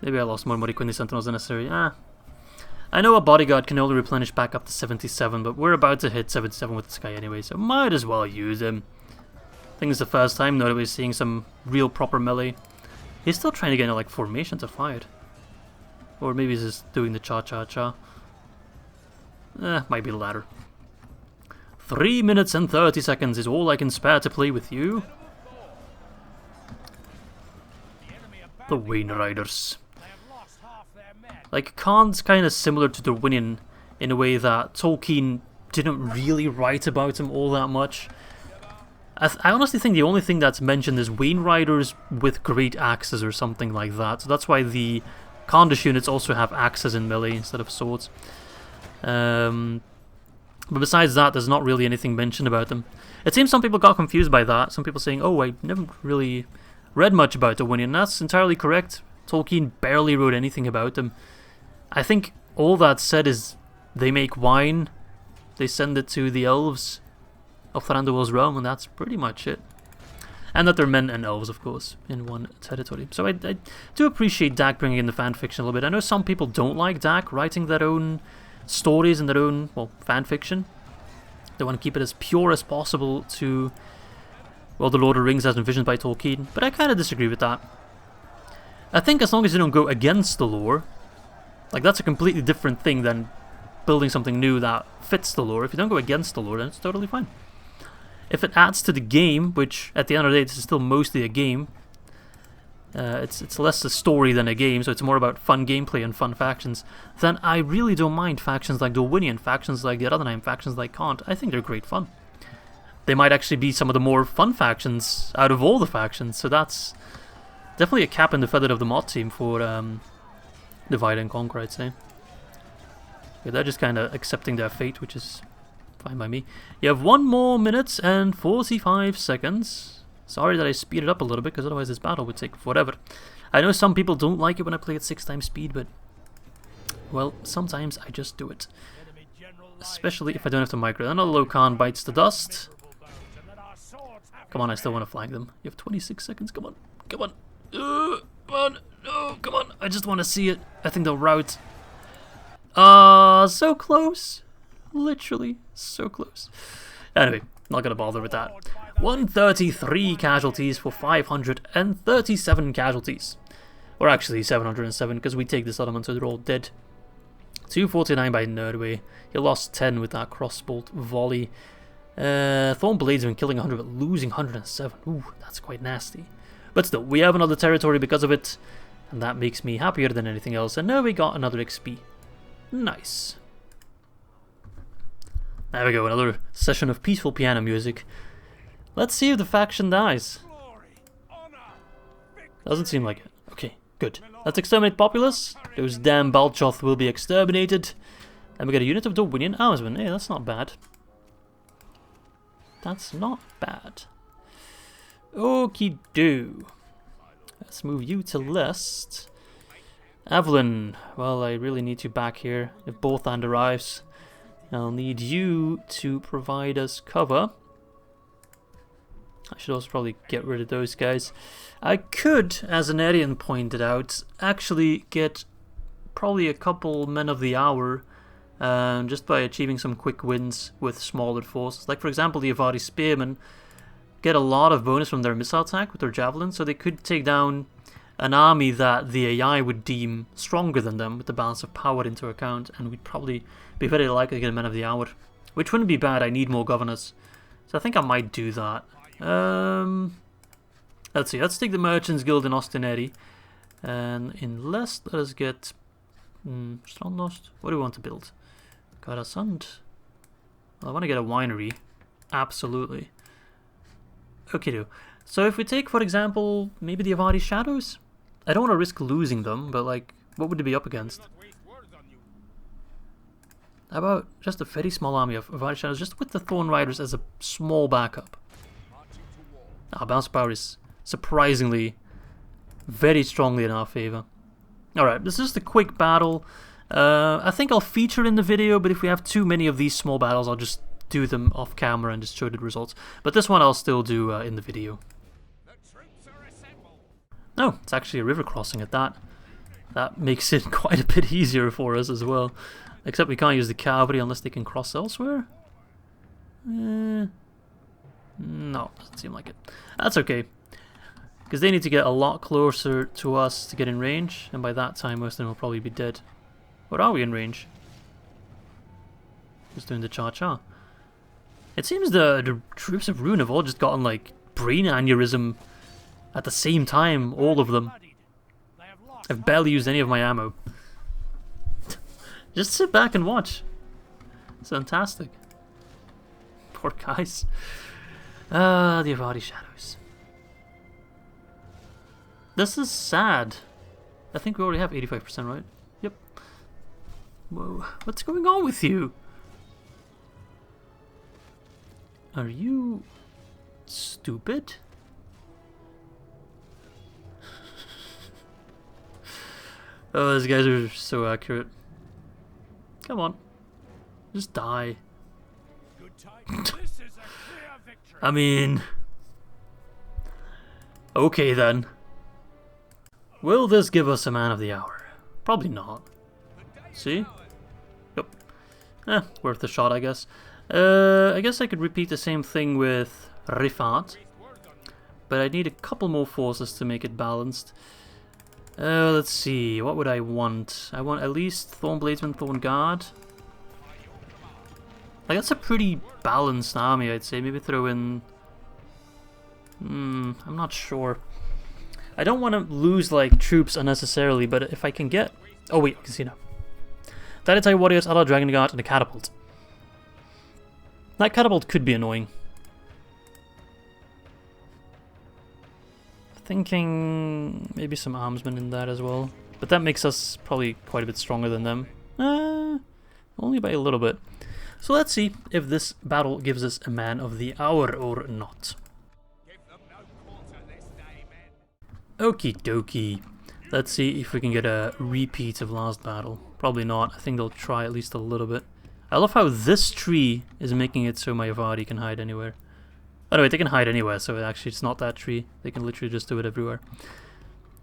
Maybe I lost more Moriquendi Sentinels than necessary. I know a bodyguard can only replenish back up to 77, but we're about to hit 77 with this guy anyway, so might as well use him. I think it's the first time notably seeing some real proper melee. He's still trying to get into like formation to fight. Or maybe he's just doing the cha-cha-cha. Might be the latter. 3 minutes and 30 seconds is all I can spare to play with you. The Wayne Riders. Like, Khan's kind of similar to Dorwinion in a way that Tolkien didn't really write about him all that much. I honestly think the only thing that's mentioned is Wain Riders with great axes or something like that. So that's why the Khandish units also have axes in melee instead of swords. But besides that, there's not really anything mentioned about them. It seems some people got confused by that. Some people saying, oh, I never really read much about Dorwinion. That's entirely correct. Tolkien barely wrote anything about them. I think all that said is they make wine, they send it to the elves of Thranduil's realm, and that's pretty much it. And that they're men and elves, of course, in one territory. So I do appreciate DAC bringing in the fanfiction a little bit. I know some people don't like DAC writing their own stories and their own, well, fanfiction. They want to keep it as pure as possible to, well, the Lord of the Rings as envisioned by Tolkien. But I kind of disagree with that. I think as long as you don't go against the lore, like that's a completely different thing than building something new that fits the lore. If you don't go against the lore, then it's totally fine. If it adds to the game, which at the end of the day, this is still mostly a game. It's less a story than a game, so it's more about fun gameplay and fun factions. Then I really don't mind factions like Dorwinion, factions like the Ar-Adûnâim, factions like Khand. I think they're great fun. They might actually be some of the more fun factions out of all the factions, so that's definitely a cap in the feather of the mod team for Divide and Conquer, I'd say. Yeah, they're just kind of accepting their fate, which is fine by me. You have 1 more minute and 45 seconds. Sorry that I speed it up a little bit, because otherwise this battle would take forever. I know some people don't like it when I play at 6 times speed, but, well, sometimes I just do it. Especially if I don't have to micro. Another Locan bites the dust. Come on, I still want to flag them. You have 26 seconds, come on, come on. Come on, no, come on. I just want to see it. I think they'll rout. So close. Literally, so close. Anyway, not gonna bother with that. 133 casualties for 537 casualties. Or actually 707, because we take the settlement, so they're all dead. 249 by Nerdway. He lost 10 with that crossbolt volley. Thorn Blades have been killing 100, but losing 107. Ooh, that's quite nasty. But still, we have another territory because of it, and that makes me happier than anything else. And now we got another XP. Nice. There we go, another session of peaceful piano music. Let's see if the faction dies. Doesn't seem like it. Okay, good. Let's exterminate populace. Those damn Balchoth will be exterminated. And we get a unit of Dorwinion Armsmen. Hey, that's not bad. That's not bad. Okie do. Let's move you to Lest. Avarin. Well, I really need you back here. If Borthand arrives, I'll need you to provide us cover. I should also probably get rid of those guys. I could, as Anarian pointed out, actually get probably a couple men of the hour just by achieving some quick wins with smaller forces. Like, for example, the Avari Spearmen get a lot of bonus from their missile attack with their javelins, so they could take down an army that the AI would deem stronger than them with the balance of power into account, and we'd probably be very likely to get a man of the hour, which wouldn't be bad. I need more governors, so I think I might do that. Let's see, let's take the Merchants Guild in Ostineri, and in Lest, let us get Strandnost. What do we want to build? Karasand. Well, I want to get a winery, absolutely. Okay, so if we take, for example, maybe the Avari Shadows? I don't want to risk losing them, but like, what would they be up against? How about just a very small army of Avari Shadows, just with the Thorn Riders as a small backup? Our bounce power is surprisingly very strongly in our favor. Alright, this is just a quick battle. I think I'll feature in the video, but if we have too many of these small battles, I'll just do them off camera and just show the results. But this one I'll still do in the video. Oh, it's actually a river crossing at that. That makes it quite a bit easier for us as well. Except we can't use the cavalry unless they can cross elsewhere. No, doesn't seem like it. That's okay. Because they need to get a lot closer to us to get in range. And by that time most of them will probably be dead. What are we in range? Just doing the cha-cha. It seems the troops of Rhûn have all just gotten like brain aneurysm at the same time, all of them. I've barely used any of my ammo. Just sit back and watch. It's fantastic. Poor guys. Ah, the Avari shadows. This is sad. I think we already have 85%, right? Yep. Whoa, what's going on with you? Are you stupid? Oh, these guys are so accurate. Come on. Just die. Good time. This is a clear victory. I mean... Okay then. Will this give us a man of the hour? Probably not. See? Yep. Worth a shot, I guess. I guess I could repeat the same thing with Rifat. But I need a couple more forces to make it balanced. Let's see, what would I want? I want at least Thornbladesman, Thorn Guard. Like, that's a pretty balanced army, I'd say. Maybe throw in... I'm not sure. I don't want to lose, like, troops unnecessarily, but if I can get... Oh wait, I can see now. Dynatite Warriors, Allied Dragon Guard, and a Catapult. That Catapult could be annoying. Thinking maybe some armsmen in that as well. But that makes us probably quite a bit stronger than them. Only by a little bit. So let's see if this battle gives us a man of the hour or not. Okie dokie. Let's see if we can get a repeat of last battle. Probably not. I think they'll try at least a little bit. I love how this tree is making it so my Avari can hide anywhere. Oh no, wait, they can hide anywhere, so actually it's not that tree. They can literally just do it everywhere.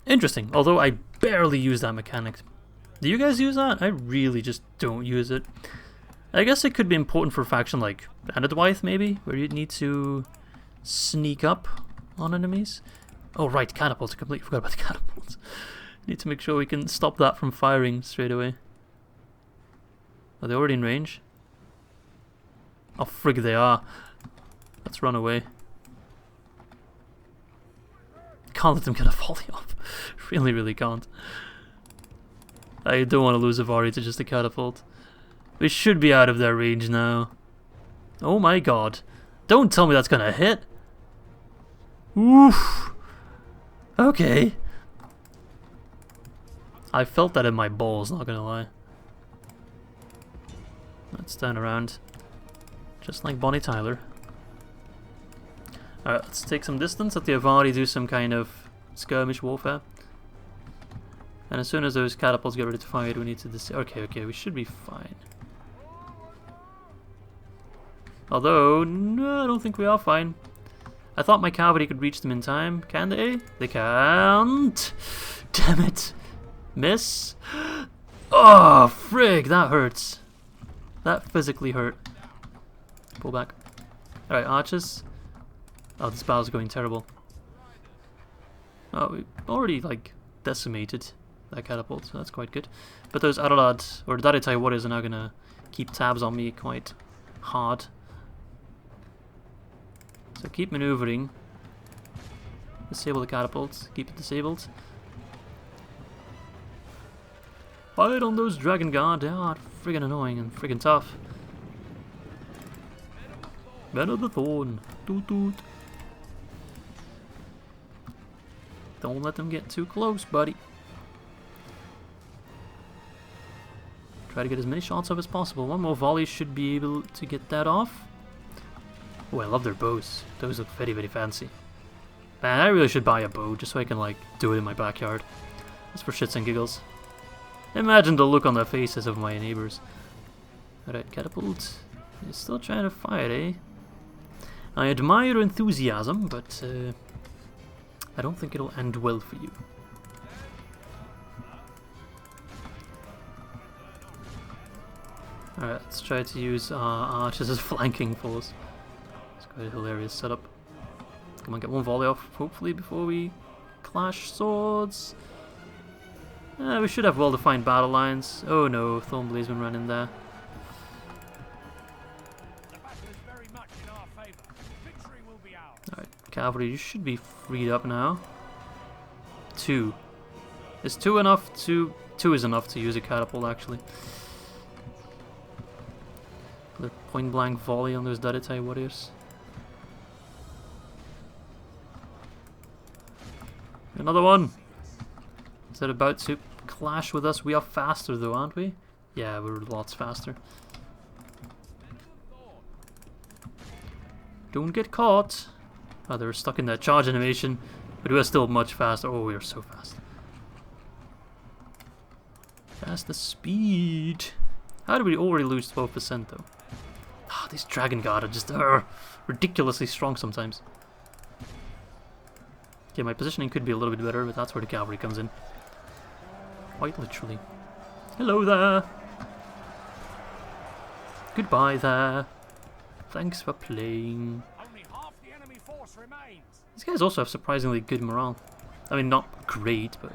Interesting, although I barely use that mechanic. Do you guys use that? I really just don't use it. I guess it could be important for a faction like Enmahadh, maybe, where you need to sneak up on enemies. Oh right, catapults. I completely forgot about the catapults. Need to make sure we can stop that from firing straight away. Are they already in range? Oh frig, they are. Let's run away. Can't let them get a volley off. Really, really can't. I don't want to lose a Avari to just a catapult. We should be out of their range now. Oh my god. Don't tell me that's gonna hit. Oof. Okay. I felt that in my balls, not gonna lie. Let's turn around. Just like Bonnie Tyler. Alright, let's take some distance, let the Avari do some kind of skirmish warfare. And as soon as those catapults get ready to fire, we need to okay, we should be fine. Although, no, I don't think we are fine. I thought my cavalry could reach them in time. Can they? They can't! Damn it! Miss? Oh, frig, that hurts. That physically hurt. Pull back. Alright, archers. Oh, this battle's going terrible. Oh, we already, like, decimated that catapult, so that's quite good. But those Ar-Adûnâim, or Dynatite Warriors, are now gonna keep tabs on me quite hard. So keep maneuvering. Disable the catapults. Keep it disabled. Fight on those Dragon Guard. They are friggin' annoying and friggin' tough. Men of the Thorn. Toot toot. Don't let them get too close, buddy. Try to get as many shots off as possible. One more volley should be able to get that off. Oh, I love their bows. Those look very, very fancy. Man, I really should buy a bow just so I can, like, do it in my backyard. Just for shits and giggles. Imagine the look on the faces of my neighbors. Alright, catapult. You're still trying to fight, eh? I admire your enthusiasm, but I don't think it'll end well for you. Alright, let's try to use archers as flanking force. It's quite a hilarious setup. Come on, get one volley off, hopefully, before we clash swords. We should have well-defined battle lines. Oh no, Thornbladesman ran in there. Alright, cavalry, you should be freed up now. 2. Is 2 enough to... 2 is enough to use a catapult, actually. They're point blank volley on those Daritai warriors. Another one! Is that about to clash with us? We are faster though, aren't we? Yeah, we're lots faster. Don't get caught! Oh, they were stuck in that charge animation, but we are still much faster. Oh, we are so fast. That's the speed. How did we already lose 12% though? Ah, these Dragon Guard are just ridiculously strong sometimes. Okay, my positioning could be a little bit better, but that's where the cavalry comes in. Quite literally. Hello there! Goodbye there. Thanks for playing. Only half the enemy force remains. These guys also have surprisingly good morale. I mean, not great, but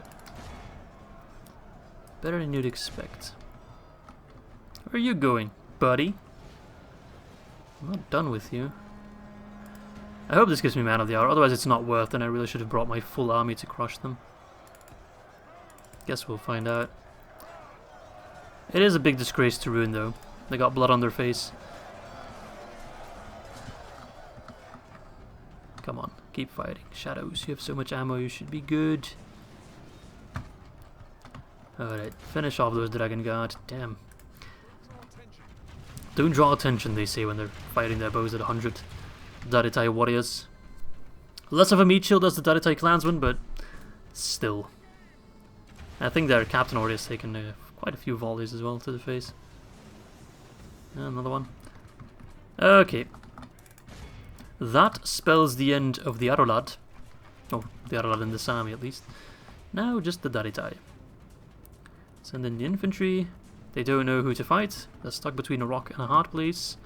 better than you'd expect. Where are you going, buddy? I'm not done with you. I hope this gives me Man of the Hour, otherwise it's not worth it and I really should have brought my full army to crush them. Guess we'll find out. It is a big disgrace to Rhûn though. They got blood on their face. Come on, keep fighting. Shadows, you have so much ammo, you should be good. Alright, finish off those Dragon Guard. Damn. Don't draw attention, they say when they're fighting their bows at 100. Daritai warriors. Less of a meat shield as the Daritai clansmen, but still. I think their captain already has taken quite a few volleys as well to the face. Another one. Okay. That spells the end of the Ar-Adûnâim. Oh, the Ar-Adûnâim in this army at least. Now just the Daritai. Send in the infantry. They don't know who to fight. They're stuck between a rock and a hard place.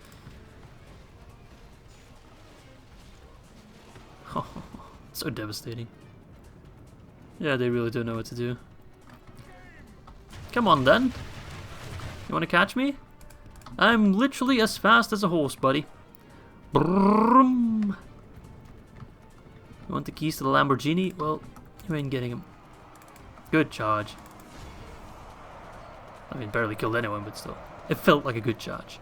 So devastating. Yeah, they really don't know what to do. Come on then. You want to catch me? I'm literally as fast as a horse, buddy. Brum. You want the keys to the Lamborghini? Well, you ain't getting them. Good charge. I mean, barely killed anyone, but still. It felt like a good charge.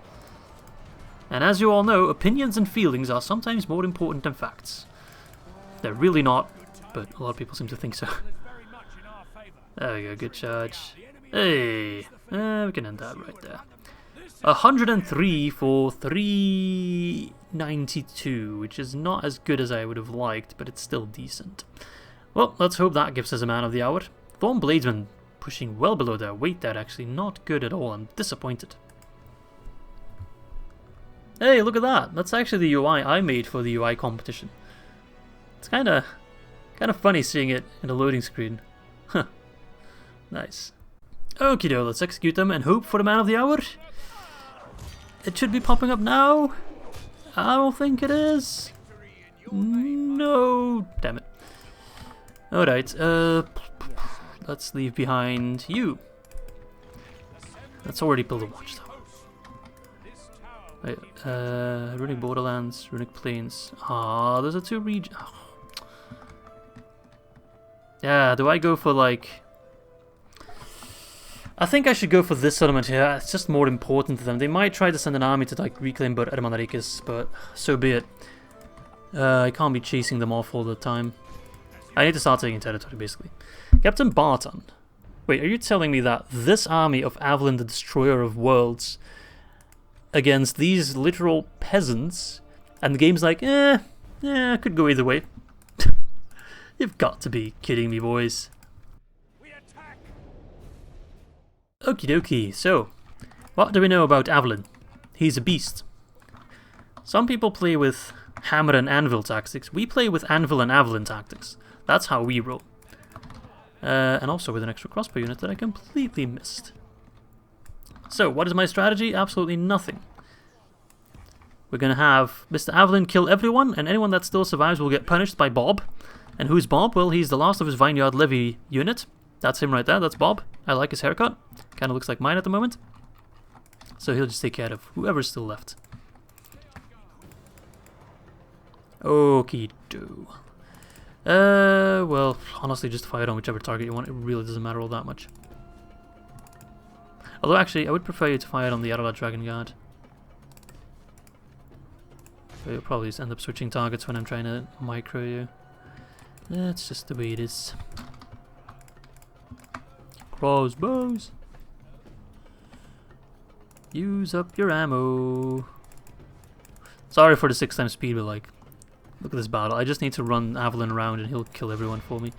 And as you all know, opinions and feelings are sometimes more important than facts. They're really not, but a lot of people seem to think so. There we go, good charge. Hey, we can end that right there. 103 for 392, which is not as good as I would have liked, but it's still decent. Well, let's hope that gives us a Man of the Hour. Thorn Bladesmen pushing well below their weight there, actually. Not good at all, I'm disappointed. Hey, look at that! That's actually the UI I made for the UI competition. It's kind of funny seeing it in the loading screen. Huh. Nice. Okie doke, let's execute them and hope for the Man of the Hour. It should be popping up now. I don't think it is. No, damn it. Alright, let's leave behind you. Let's already build a watchtower. Wait, Runic Borderlands, Runic Plains. Ah, those are two regions. Oh. Yeah, do I go for like... I think I should go for this settlement here. It's just more important to them. They might try to send an army to like reclaim Ermanarikis, but so be it. I can't be chasing them off all the time. I need to start taking territory, basically. Captain Barton. Wait, are you telling me that this army of Avarin, the Destroyer of Worlds, against these literal peasants, and the game's like, could go either way. You've got to be kidding me, boys. Okie dokie, so, what do we know about Avarin? He's a beast. Some people play with hammer and anvil tactics. We play with anvil and Avarin tactics. That's how we roll. And also with an extra crossbow unit that I completely missed. So, what is my strategy? Absolutely nothing. We're going to have Mr. Avarin kill everyone, and anyone that still survives will get punished by Bob. And who's Bob? Well, he's the last of his Vineyard Levy unit. That's him right there, that's Bob. I like his haircut. Kind of looks like mine at the moment. So he'll just take care of whoever's still left. Okie do. Well, honestly, just fire on whichever target you want. It really doesn't matter all that much. Although, actually, I would prefer you to fire on the Ar-Adûnâim Dragon Guard. You'll probably just end up switching targets when I'm trying to micro you. That's just the way it is. Crossbows! Use up your ammo. Sorry for the 6 times speed, but like, look at this battle. I just need to run Avarin around and he'll kill everyone for me.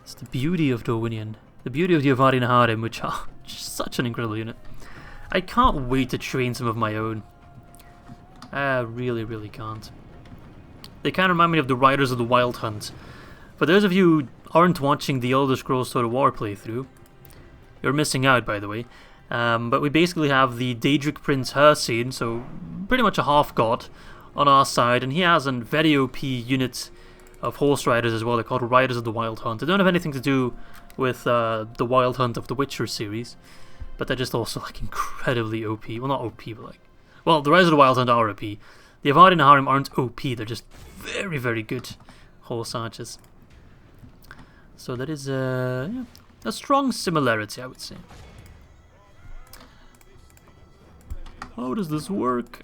It's the beauty of Dorwinion. The beauty of the Avarin, which are just such an incredible unit. I can't wait to train some of my own. I really, really can't. They kind of remind me of the Riders of the Wild Hunt. For those of you who aren't watching the Elder Scrolls Total War playthrough, you're missing out, by the way. But we basically have the Daedric Prince Hircine, so pretty much a half-god, on our side, and he has a very OP unit of horse riders as well. They're called Riders of the Wild Hunt. They don't have anything to do with the Wild Hunt of the Witcher series, but they're just also like incredibly OP. Well, not OP, but like... Well, the Riders of the Wild Hunt are OP. The Ermanarikis aren't OP, they're just very, very good horse archers. So that is yeah, a strong similarity, I would say. How does this work?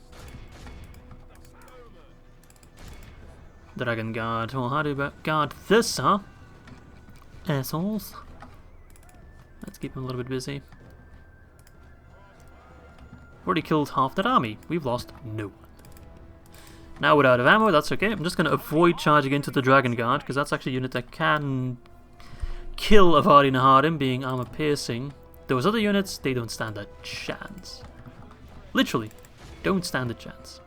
Dragon Guard. Well, how do you guard this, huh? Assholes. Let's keep him a little bit busy. Already killed half that army. We've lost no one. Now we're out of ammo, that's okay. I'm just going to avoid charging into the Dragon Guard, because that's actually a unit that can kill Avarin, being armor piercing. Those other units, they don't stand a chance. Literally, don't stand a chance.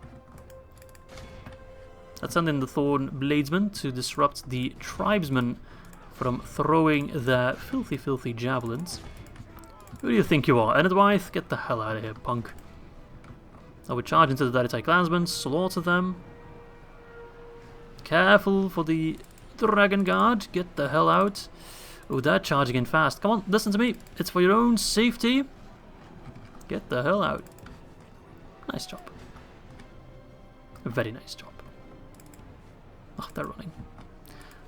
Let's send in the Thorn Bladesmen to disrupt the tribesmen from throwing their filthy, filthy javelins. Who do you think you are, Enmahadh? Get the hell out of here, punk. I would charge into the Daedric clansmen, slaughter them. Careful for the Dragon Guard, get the hell out. Oh, they're charging in fast. Come on, listen to me. It's for your own safety. Get the hell out. Nice job. A very nice job. Oh, they're running.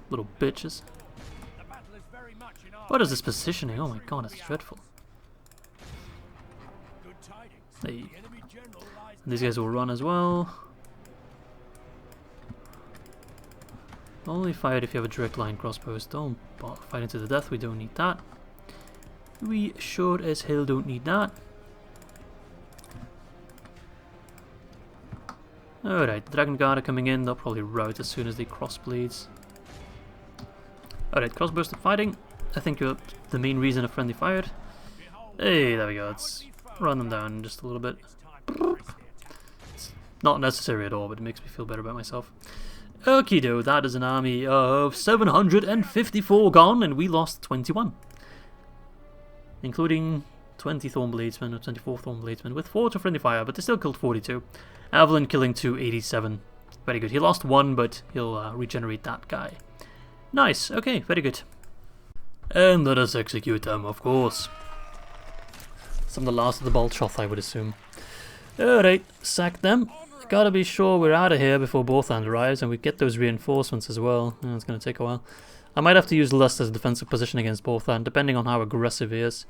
Little bitches. What is this positioning? Oh my god, it's dreadful. Hey. These guys will run as well. Only fight if you have a direct line crossbows. Don't fight into the death, we don't need that. We sure as hell don't need that. Alright, Dragon Guard are coming in, they'll probably rout as soon as they cross blades. Alright, crossbows to fighting. I think you're the main reason a friendly fired. Hey, there we go, let's run them down just a little bit. It's not necessary at all, but it makes me feel better about myself. Okie doke, that is an army of 754 gone, and we lost 21. Including 20 Thornbladesmen, or 24 Thornbladesmen, with 4 to friendly fire, but they still killed 42. Avarin killing 287. Very good. He lost 1, but he'll regenerate that guy. Nice, okay, very good. And let us execute them, of course. Some of the last of the Balchoth, I would assume. Alright, sack them. Gotta be sure we're out of here before Borthand arrives, and we get those reinforcements as well. Oh, it's gonna take a while. I might have to use Lest as a defensive position against Borthand, depending on how aggressive he is.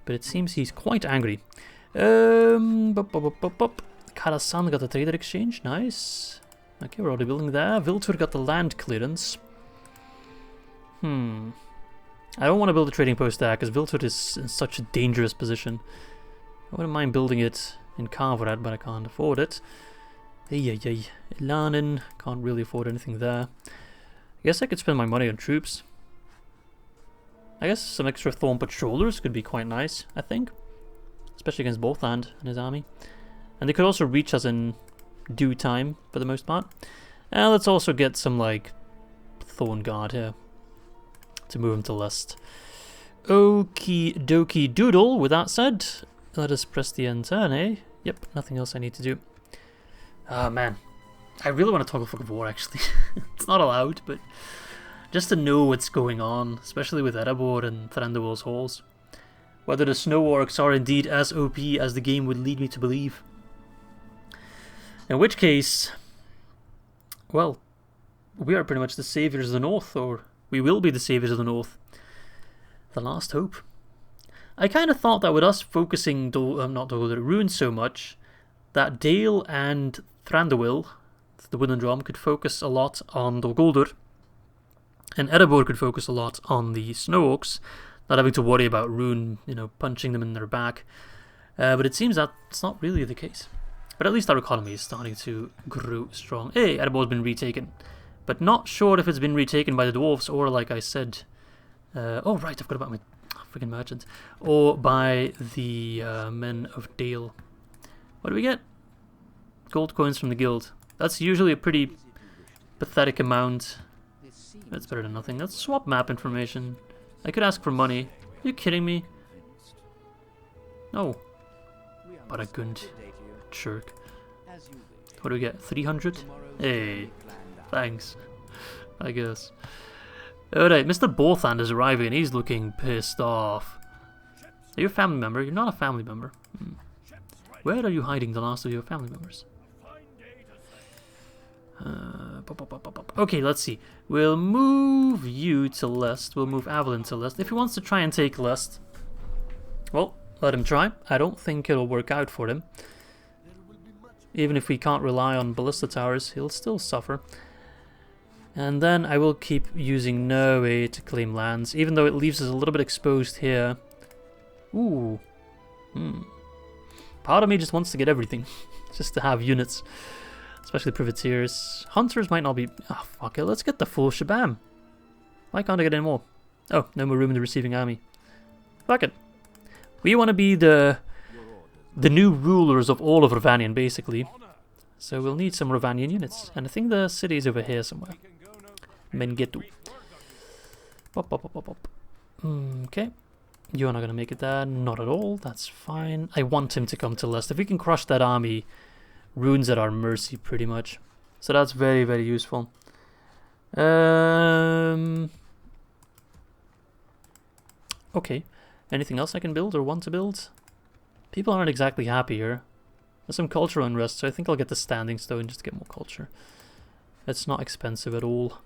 But it seems he's quite angry. Karasan got the trader exchange, nice. Okay, we're already building there. Vintner got the land clearance. I don't want to build a trading post there, because Vintner is in such a dangerous position. I wouldn't mind building it in Carverad, but I can't afford it. Ilanin, can't really afford anything there. I guess I could spend my money on troops. I guess some extra Thorn Patrollers could be quite nice, I think. Especially against Borthand and his army. And they could also reach us in due time, for the most part. And let's also get some, like, Thorn Guard here. To move him to Lest. Okie dokie doodle, with that said, let us press the end turn, eh? Yep, nothing else I need to do. Ah, man. I really want to toggle Fog of War, actually. It's not allowed, but just to know what's going on, especially with Erebor and Thranduil's Halls. Whether the Snow Orcs are indeed as OP as the game would lead me to believe. In which case, well, we are pretty much the saviors of the North, or we will be the saviors of the North. The last hope. I kind of thought that with us focusing, not Rhûn so much, that Dale and Thranduil, the Wooden Drum, could focus a lot on the Guldur, and Erebor could focus a lot on the Snow Orcs, not having to worry about Rhûn, you know, punching them in their back. But it seems that's not really the case. But at least our economy is starting to grow strong. Hey, Erebor's been retaken. But not sure if it's been retaken by the dwarves or, like I said... oh, right, I forgot about my freaking merchant. Or by the men of Dale. What do we get? Gold coins from the guild. That's usually a pretty pathetic amount. That's better than nothing. Let's swap map information. I could ask for money. Are you kidding me? No. But a gund. Jerk. What do we get? 300? Hey. Thanks. I guess. Alright, Mr. Borthand is arriving and he's looking pissed off. Are you a family member? You're not a family member. Where are you hiding the last of your family members? Okay, let's see. We'll move you to Lest. We'll move Avarin to Lest. If he wants to try and take Lest, well, let him try. I don't think it'll work out for him. Even if we can't rely on ballista towers, he'll still suffer. And then I will keep using Norway to claim lands, even though it leaves us a little bit exposed here. Ooh. Part of me just wants to get everything, just to have units. Especially privateers. Hunters might not be... Oh, fuck it. Let's get the full shabam. Why can't I get any more? Oh, no more room in the receiving army. Fuck it. We want to be the new rulers of all of Rovanion, basically. So we'll need some Rovanion units. And I think the city is over here somewhere. Mengetu. Pop, pop, pop, pop, pop. Okay. You're not going to make it there. Not at all. That's fine. I want him to come to Lest. If we can crush that army... Rhûn's at our mercy, pretty much. So that's very, very useful. Okay. Anything else I can build or want to build? People aren't exactly happy here. There's some cultural unrest, so I think I'll get the Standing Stone just to get more culture. It's not expensive at all.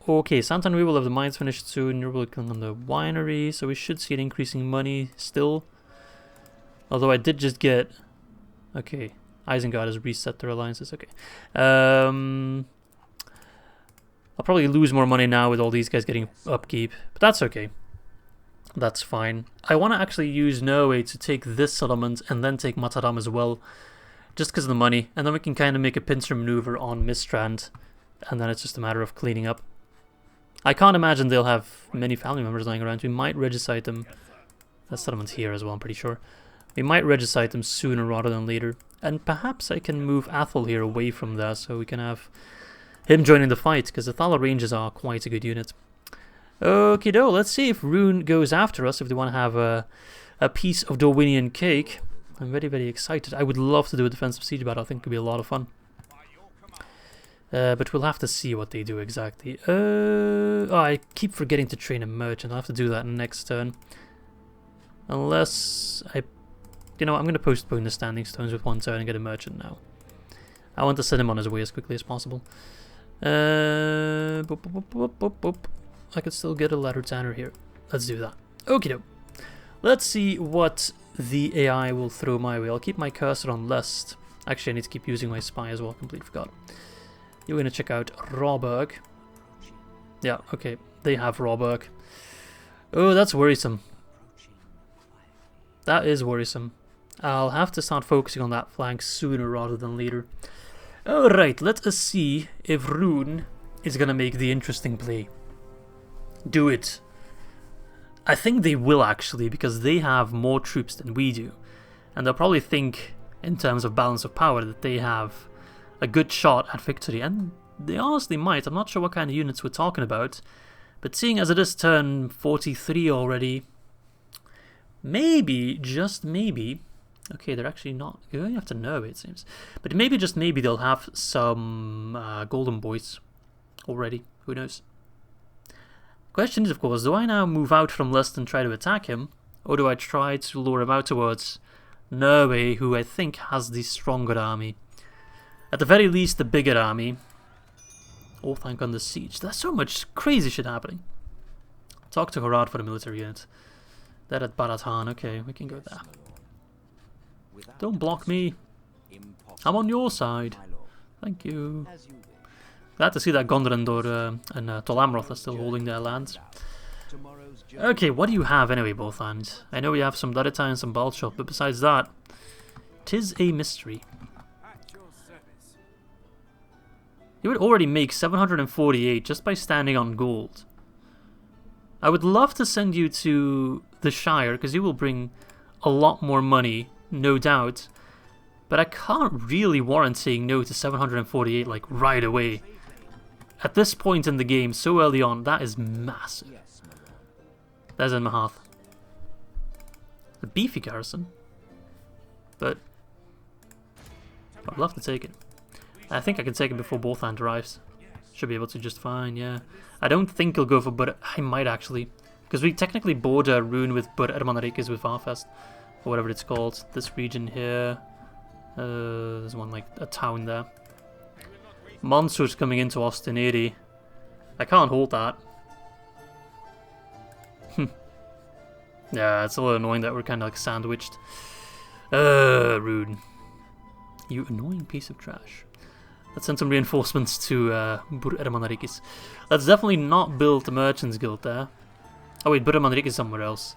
Okay, Santan, we will have the mines finished soon. You're working on the winery, so we should see an increasing money still. Although I did just get... Okay, Isengard has reset their alliances. Okay. I'll probably lose more money now with all these guys getting upkeep, but that's okay. That's fine. I want to actually use Norway to take this settlement and then take Mataram as well, just because of the money, and then we can kind of make a pincer maneuver on Mistrand, and then it's just a matter of cleaning up. I can't imagine they'll have many family members lying around. We might regicide them. That settlement's here as well, I'm pretty sure. We might regicide them sooner rather than later. And perhaps I can move Athel here away from there so we can have him joining the fight, because the Thalar Rangers are quite a good unit. Okie doke, let's see if Rhûn goes after us, if they want to have a piece of Dorwinion cake. I'm very, very excited. I would love to do a defensive siege battle. I think it could be a lot of fun. But we'll have to see what they do exactly. Oh, I keep forgetting to train a merchant. I'll have to do that next turn. Unless I... You know, I'm going to postpone the Standing Stones with one turn and get a merchant now. I want to send him on his way as quickly as possible. I could still get a ladder tanner here. Let's do that. Okie doke. Let's see what the AI will throw my way. I'll keep my cursor on Lest. Actually, I need to keep using my spy as well. Completely forgot. You're going to check out Rawburg. Yeah, okay. They have Rawburg. Oh, that's worrisome. That is worrisome. I'll have to start focusing on that flank sooner rather than later. Alright, let us see if Rhûn is going to make the interesting play. Do it. I think they will actually, because they have more troops than we do. And they'll probably think, in terms of balance of power, that they have a good shot at victory. And they honestly might. I'm not sure what kind of units we're talking about. But seeing as it is turn 43 already, maybe, just maybe... Okay, they're actually not going after Norway, it seems. But maybe, just maybe, they'll have some golden boys already. Who knows? Question is, of course, do I now move out from Lest and try to attack him? Or do I try to lure him out towards Norway, who I think has the stronger army? At the very least, the bigger army. Orthanc under siege. There's so much crazy shit happening. Talk to Harad for the military unit. They're at Baratan. Okay, we can go there. Don't block me. I'm on your side. Thank you. Glad to see that Gondor and Tol Amroth are still holding their lands. Okay, what do you have anyway, both hands? I know we have some Duddetine and some Balshot, but besides that, 'tis a mystery. You would already make 748 just by standing on gold. I would love to send you to the Shire, because you will bring a lot more money, no doubt. But I can't really warrant saying no to 748 like right away. At this point in the game, so early on, that is massive. There's Enmahadh. A beefy garrison. But I'd love to take it. I think I can take it before both hand arrives. Should be able to just fine, yeah. I don't think he'll go for Bûrh. I might actually. Because we technically border Rhûn with Bûrh, Ermanarikis with Varfest. Or whatever it's called. This region here. There's one like a town there. Monsters coming into Austenity. I can't hold that. Yeah, it's a little annoying that we're kind of like sandwiched. Rhûn. You annoying piece of trash. Let's send some reinforcements to Bûrh Ermanarikis. Let's definitely not build the Merchants Guild there. Oh wait, Bûrh Ermanarikis is somewhere else.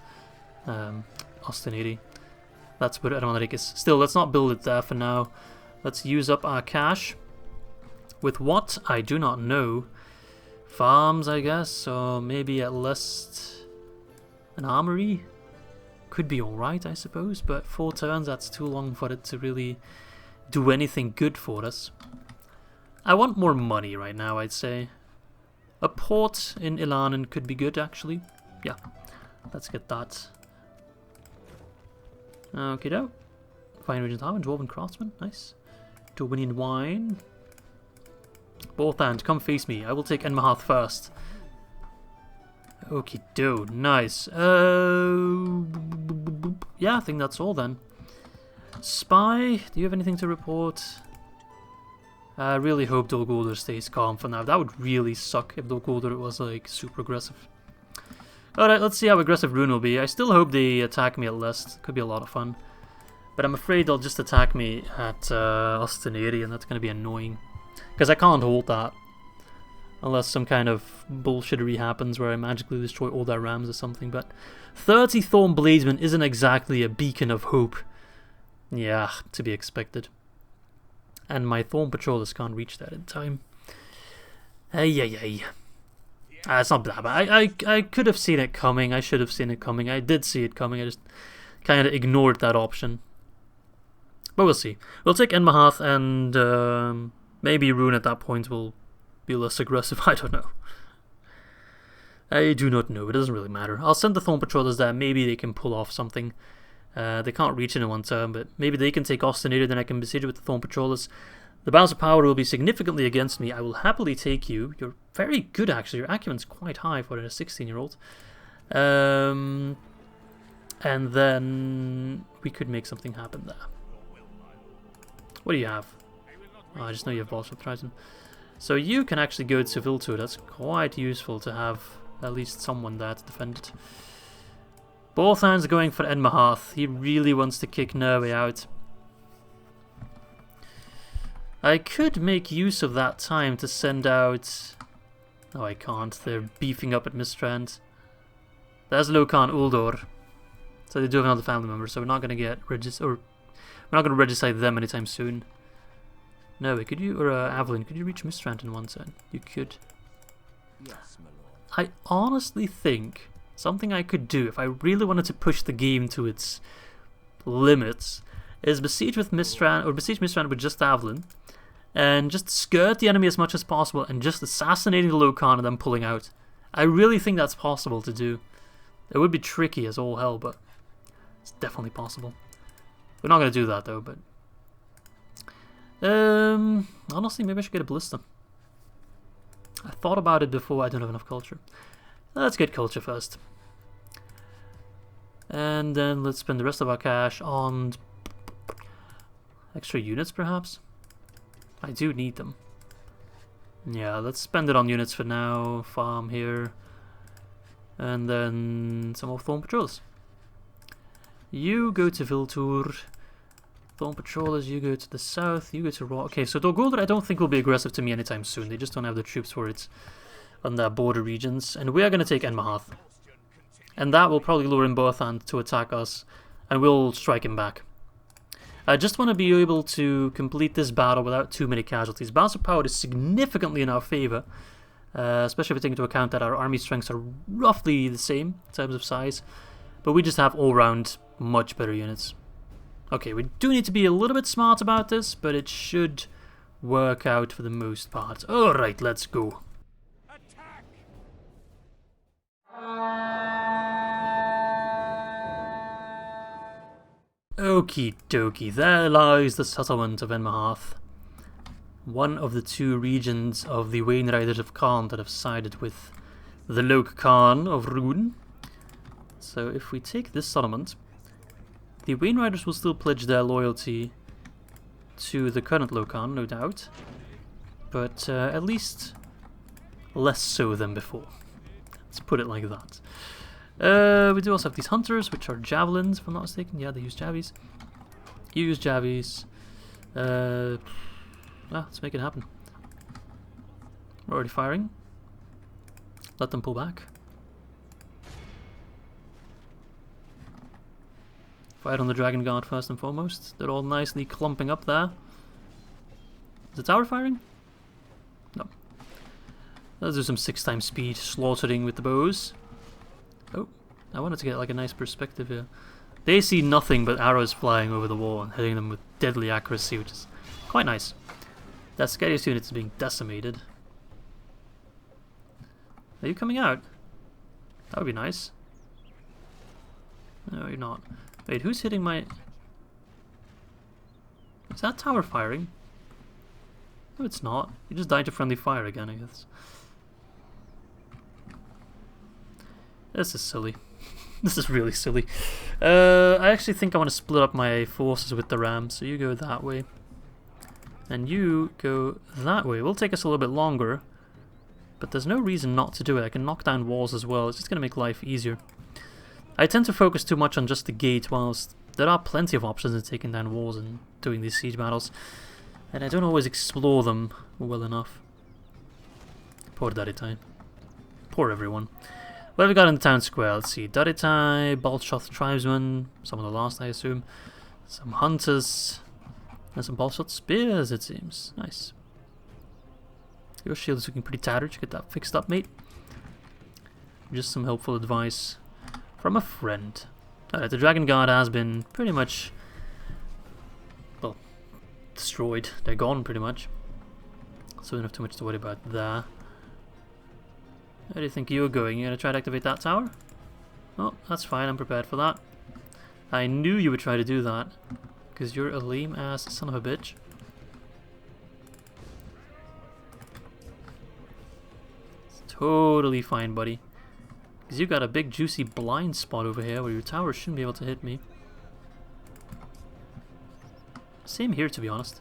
Austenity. That's Bûrh Ermanarikis. Still, let's not build it there for now. Let's use up our cash. With what? I do not know. Farms, I guess, or maybe at least an armory? Could be alright, I suppose, but 4 turns, that's too long for it to really do anything good for us. I want more money right now, I'd say. A port in Ilanen could be good, actually. Yeah, let's get that. Okay, doke. Fine Regent Harvin, Dwarven Craftsman, nice. Dorwinion Wine. Both hands, come face me. I will take Enmahadh first. Okie do, nice. Yeah, I think that's all then. Spy, do you have anything to report? I really hope Dol Guldur stays calm for now. That would really suck if Dol Guldur was like super aggressive. Alright, let's see how aggressive Rhûn will be. I still hope they attack me at Lest. Could be a lot of fun. But I'm afraid they'll just attack me at Austenity, and that's going to be annoying. Because I can't hold that. Unless some kind of bullshittery happens where I magically destroy all their rams or something. But 30 Thorn Bladesmen isn't exactly a beacon of hope. Yeah, to be expected. And my Thorn Patrollers can't reach that in time. It's not that bad. I could have seen it coming. I should have seen it coming. I did see it coming. I just kind of ignored that option. But we'll see. We'll take Enmahadh, and maybe Rhûn at that point will be less aggressive. I don't know. I do not know. It doesn't really matter. I'll send the Thorn Patrollers there. Maybe they can pull off something. They can't reach it in one turn, but maybe they can take Austenity, then I can besiege it with the Thorn Patrollers. The balance of power will be significantly against me. I will happily take you. You're very good, actually. Your acumen's quite high for a 16-year-old. And then we could make something happen there. What do you have? Oh, I just know you have Balls of Triton. So you can actually go to Vintner. That's quite useful to have at least someone there to defend it. Both hands are going for Enmahadh. He really wants to kick Nerve out. I could make use of that time to send out... Oh, I can't. They're beefing up at Mistrand. There's Lokan Uldor. So they do have another family member, so we're not going to get we're not going to regicide them anytime soon. No, could you, or Avarin, could you reach Mistrand in one turn? You could. Yes, my lord. I honestly think something I could do if I really wanted to push the game to its limits is besiege with Mistrand, or besiege Mistrand with just Avarin, and just skirt the enemy as much as possible and just assassinating the Lokan and then pulling out. I really think that's possible to do. It would be tricky as all hell, but it's definitely possible. We're not going to do that though, but honestly, maybe I should get a ballista. I thought about it before. I don't have enough culture. Let's get culture first. And then let's spend the rest of our cash on extra units, perhaps? I do need them. Yeah, let's spend it on units for now. Farm here. And then some more Thorn Patrols. You go to Vintner. Thorn Patrollers, you go to the south, you go to Rohan. Okay, so Dorguldur I don't think will be aggressive to me anytime soon. They just don't have the troops for it on their border regions. And we are going to take Enmahadh. And that will probably lure in Bûrh to attack us. And we'll strike him back. I just want to be able to complete this battle without too many casualties. Balance of power is significantly in our favor. Especially if we take into account that our army strengths are roughly the same in terms of size. But we just have all-round much better units. Okay, we do need to be a little bit smart about this, but it should work out for the most part. Alright, let's go. Attack! Okie dokie, there lies the settlement of Enmahadh. One of the two regions of the Wain Riders of Khan that have sided with the Lok Khan of Rhûn. So if we take this settlement, the Wain Riders will still pledge their loyalty to the current Lok Khan, no doubt. But at least less so than before. Let's put it like that. We do also have these hunters, which are javelins, if I'm not mistaken. Yeah, they use javies. You use javies. Let's make it happen. We're already firing. Let them pull back. Fire on the Dragon Guard first and foremost. They're all nicely clumping up there. Is the tower firing? No. Let's do some 6x speed slaughtering with the bows. Oh, I wanted to get like a nice perspective here. They see nothing but arrows flying over the wall and hitting them with deadly accuracy, which is quite nice. That scariest unit is being decimated. Are you coming out? That would be nice. No, you're not. Wait, who's hitting my... Is that tower firing? No, it's not. You just died to friendly fire again, I guess. This is silly. This is really silly. I actually think I want to split up my forces with the ram, so you go that way. And you go that way. It will take us a little bit longer, but there's no reason not to do it. I can knock down walls as well. It's just going to make life easier. I tend to focus too much on just the gate, whilst there are plenty of options in taking down walls and doing these siege battles. And I don't always explore them well enough. Poor Daritai. Poor everyone. What have we got in the town square? Let's see. Daritai, Balshoth tribesmen, some of the last I assume. Some hunters. And some Balshoth spears, it seems. Nice. Your shield is looking pretty tattered. You get that fixed up, mate. Just some helpful advice from a friend. Alright, the Dragon Guard has been pretty much, well, destroyed. They're gone pretty much. So we don't have too much to worry about there. Where do you think you're going? You're going to try to activate that tower? Oh, that's fine. I'm prepared for that. I knew you would try to do that. Because you're a lame ass son of a bitch. It's totally fine, buddy. Because you got a big juicy blind spot over here where your tower shouldn't be able to hit me. Same here, to be honest.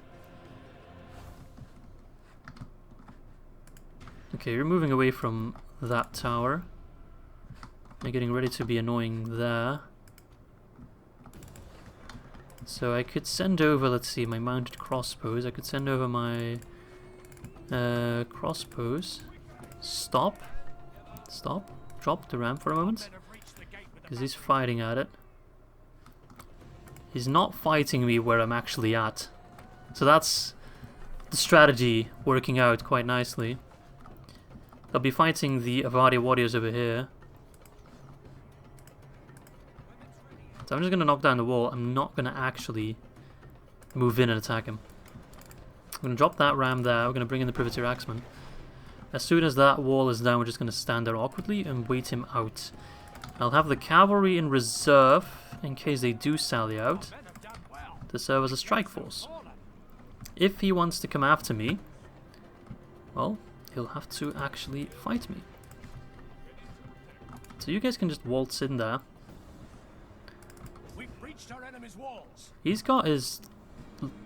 Okay, you're moving away from that tower. You're getting ready to be annoying there. So I could send over, let's see, my mounted crossbows. I could send over my crossbows. Stop. Stop. Drop the ram for a moment. Because he's fighting at it. He's not fighting me where I'm actually at. So that's the strategy working out quite nicely. They'll be fighting the Avari warriors over here. So I'm just going to knock down the wall. I'm not going to actually move in and attack him. I'm going to drop that ram there. We're going to bring in the Privateer Axeman. As soon as that wall is down, we're just going to stand there awkwardly and wait him out. I'll have the cavalry in reserve in case they do sally out to serve as a strike force. If he wants to come after me, well, he'll have to actually fight me. So you guys can just waltz in there. We've breached our enemy's walls. He's got his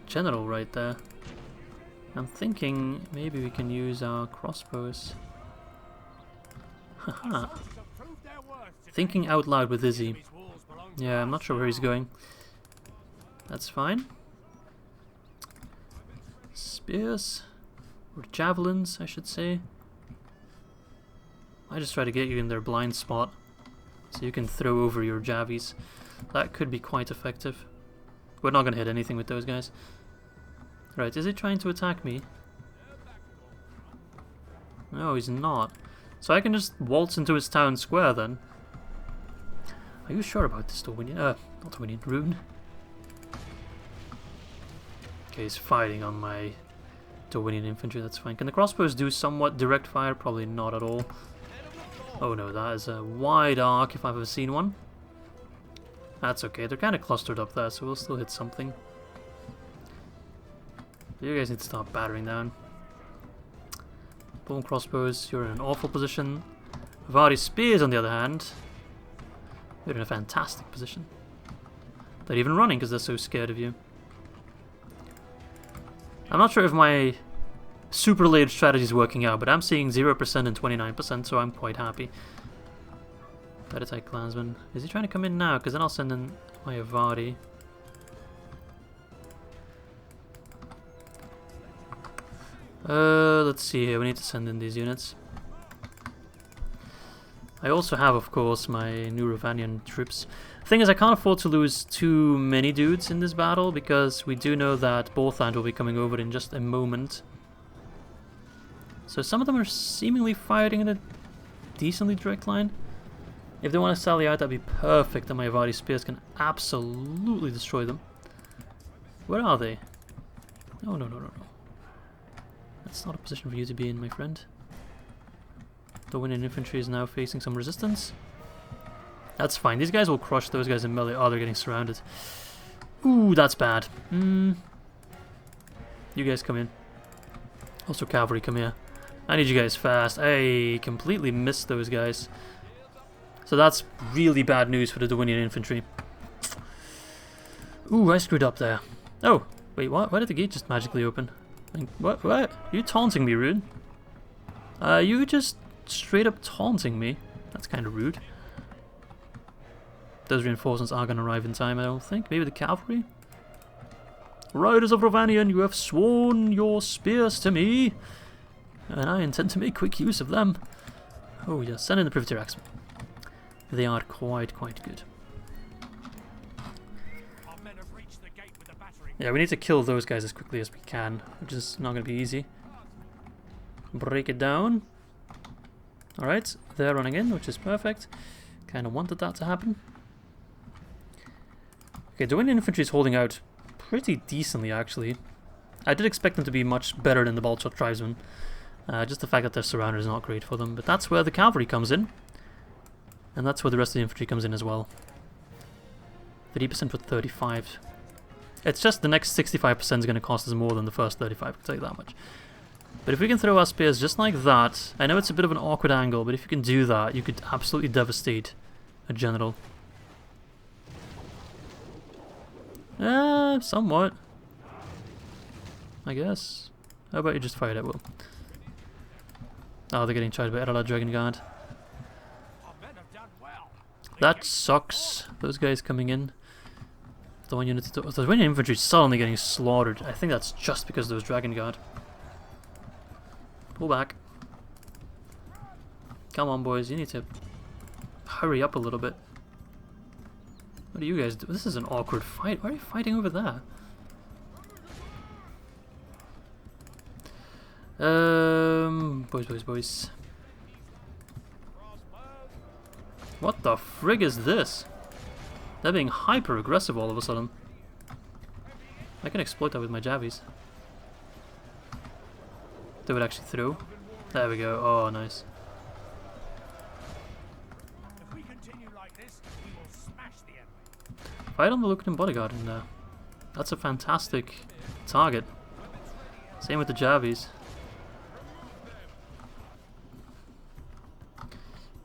general right there. I'm thinking maybe we can use our crossbows. Haha. Thinking out loud with Izzy. Yeah, I'm not sure where he's going. That's fine. spears. Or javelins, I should say. I just try to get you in their blind spot so you can throw over your javies. That could be quite effective. We're not going to hit anything with those guys. Right, is he trying to attack me? No, he's not. So I can just waltz into his town square then. Are you sure about this, Dorwinion? Not Dorwinion, Rhûn. Okay, he's fighting on my Dorwinion infantry, that's fine. Can the crossbows do somewhat direct fire? Probably not at all. Oh no, that is a wide arc if I've ever seen one. That's okay, they're kind of clustered up there, so we'll still hit something. You guys need to start battering down. Bone crossbows, you're in an awful position. Avari spears, on the other hand, they're in a fantastic position. They're even running because they're so scared of you. I'm not sure if my super layered strategy is working out, but I'm seeing 0% and 29%, so I'm quite happy. That attack clansman. Is he trying to come in now? Because then I'll send in my Avari. Let's see here. We need to send in these units. I also have, of course, my new Rovanian troops. Thing is, I can't afford to lose too many dudes in this battle because we do know that Borthland will be coming over in just a moment. So some of them are seemingly fighting in a decently direct line. If they want to sally out, that'd be perfect, and my Avari spears can absolutely destroy them. Where are they? No, no, no, no, no. That's not a position for you to be in, my friend. Dorwinion infantry is now facing some resistance. That's fine. These guys will crush those guys in melee. Oh, they're getting surrounded. Ooh, that's bad. You guys come in. Also, cavalry, come here. I need you guys fast. I completely missed those guys. So that's really bad news for the Dorwinion infantry. Ooh, I screwed up there. Oh, wait, what? Why did the gate just magically open? Like, what? What? Are you taunting me, Rhûn? You just straight up taunting me. That's kind of rude. Those reinforcements are going to arrive in time, I don't think. Maybe the cavalry? Riders of Rovanion, you have sworn your spears to me, and I intend to make quick use of them. Oh yes, send in the Privateer Axemen. They are quite good. Yeah, we need to kill those guys as quickly as we can, which is not going to be easy. Break it down. Alright, they're running in, which is perfect. Kind of wanted that to happen. Okay, Dorwinion infantry is holding out pretty decently, actually. I did expect them to be much better than the Bald-Shot tribesmen. Just the fact that they're surrounded is not great for them. But that's where the cavalry comes in. And that's where the rest of the infantry comes in as well. 30% for 35. It's just the next 65% is going to cost us more than the first 35, I can tell you that much. But if we can throw our spears just like that, I know it's a bit of an awkward angle, but if you can do that, you could absolutely devastate a general. Somewhat. I guess. How about you just fire it at will? Oh, they're getting charged by Ered Dragon Guard. That sucks. Those guys coming in. The one unit, the Dorwinion infantry is suddenly getting slaughtered. I think that's just because there was Dragon Guard. Pull back. Come on, boys. You need to hurry up a little bit. What do you guys do? This is an awkward fight. Why are you fighting over there? Boys. What the frig is this? They're being hyper aggressive all of a sudden. I can exploit that with my javies. They would actually throw. There we go. Oh, nice. If we continue like this, we will smash the enemy. Fight on the Luin bodyguard in there. That's a fantastic target. Same with the javies.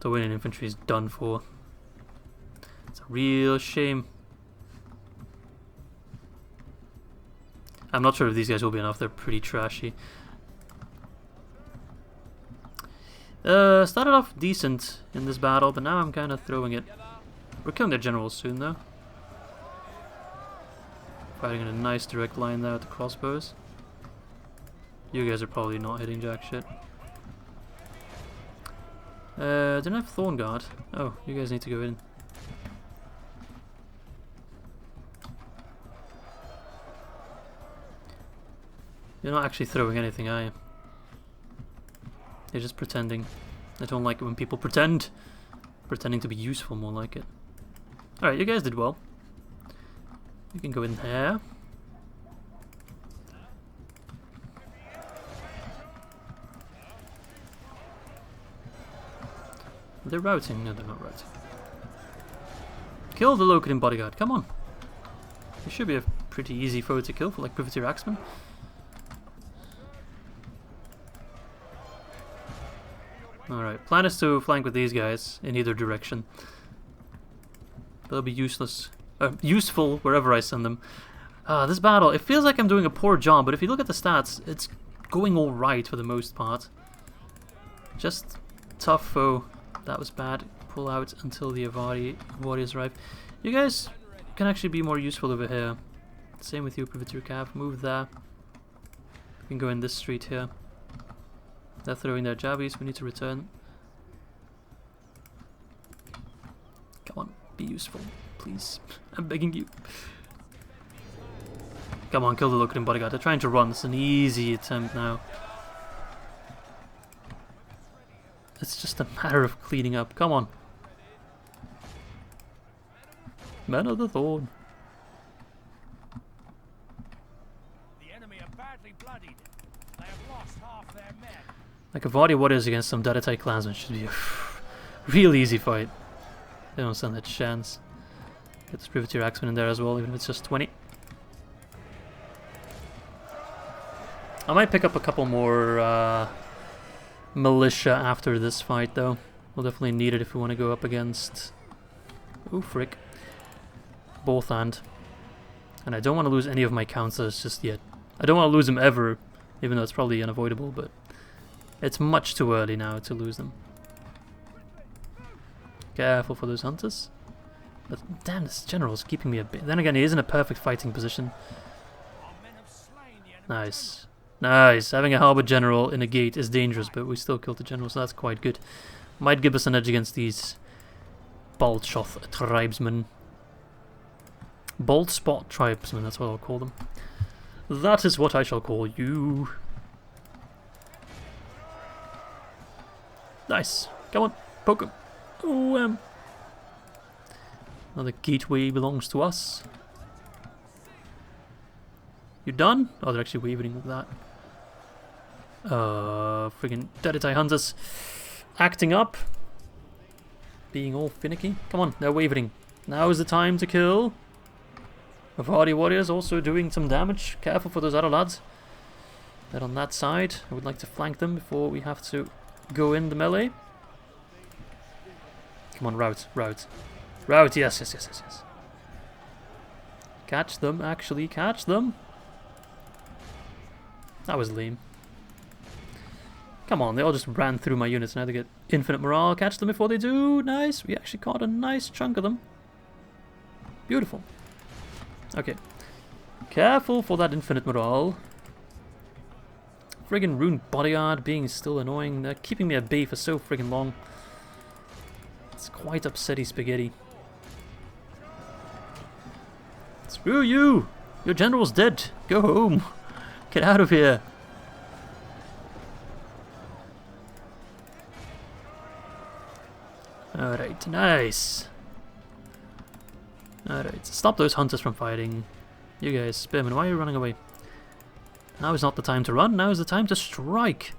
The Dorwinion infantry is done for. It's a real shame. I'm not sure if these guys will be enough. They're pretty trashy. Started off decent in this battle, but now I'm kind of throwing it. We're killing their generals soon, though. Fighting in a nice direct line there with the crossbows. You guys are probably not hitting jack shit. Didn't I have Thorn Guard? Oh, you guys need to go in. You're not actually throwing anything, are you? You're just pretending. I don't like it when people pretend. Pretending to be useful, more like it. Alright, you guys did well. You can go in there. They're routing. No, they're not routing. Kill the Locating Bodyguard, come on. It should be a pretty easy foe to kill for like Privateer Axeman. Alright, plan is to flank with these guys in either direction. They'll be useful wherever I send them. This battle, it feels like I'm doing a poor job, but if you look at the stats, it's going alright for the most part. Just tough foe. That was bad. Pull out until the Avari warriors arrive. You guys can actually be more useful over here. Same with you, Privateer Cav. Move there. We can go in this street here. They're throwing their jabbies, we need to return. Come on, be useful, please. I'm begging you. Come on, kill the Locating Bodyguard. They're trying to run. It's an easy attempt now. It's just a matter of cleaning up. Come on. Men of the Thorn. The enemy are badly bloodied. They have lost half their men. Like a Vardy Warriors against some Dadatai clansmen should be a real easy fight. They don't stand a chance. Get this Privateer Axeman in there as well, even if it's just 20. I might pick up a couple more militia after this fight though. We'll definitely need it if we want to go up against... Oh frick. Bothand. And I don't want to lose any of my councillors just yet. I don't want to lose them ever, even though it's probably unavoidable, but... It's much too early now to lose them. Careful for those hunters. But damn, this general's keeping me a bit. Then again, he is in a perfect fighting position. Nice. Nice. Having a halberd general in a gate is dangerous, but we still killed the general, so that's quite good. Might give us an edge against these Balchoth tribesmen. Bold spot tribesmen, that's what I'll call them. That is what I shall call you. Nice. Come on, poke him. Oh, another gateway belongs to us. You done? Oh, they're actually wavering with that. Friggin' Dadatai hunters acting up. Being all finicky. Come on, they're wavering. Now is the time to kill. Avari warriors also doing some damage. Careful for those other lads. They're on that side. I would like to flank them before we have to go in the melee. Come on, route, route. Route, yes, yes, yes, yes, yes. Catch them, actually, catch them. That was lame. Come on, they all just ran through my units. Now they get infinite morale. Catch them before they do. Nice. We actually caught a nice chunk of them. Beautiful. Okay. Careful for that infinite morale. Friggin' Rhûn bodyguard being still annoying. They're keeping me at bay for so friggin' long. It's quite upsetty spaghetti. Screw you! Your general's dead. Go home. Get out of here. Alright, nice. Alright, stop those hunters from fighting. You guys, Spearmen, why are you running away? Now is not the time to run, now is the time to strike.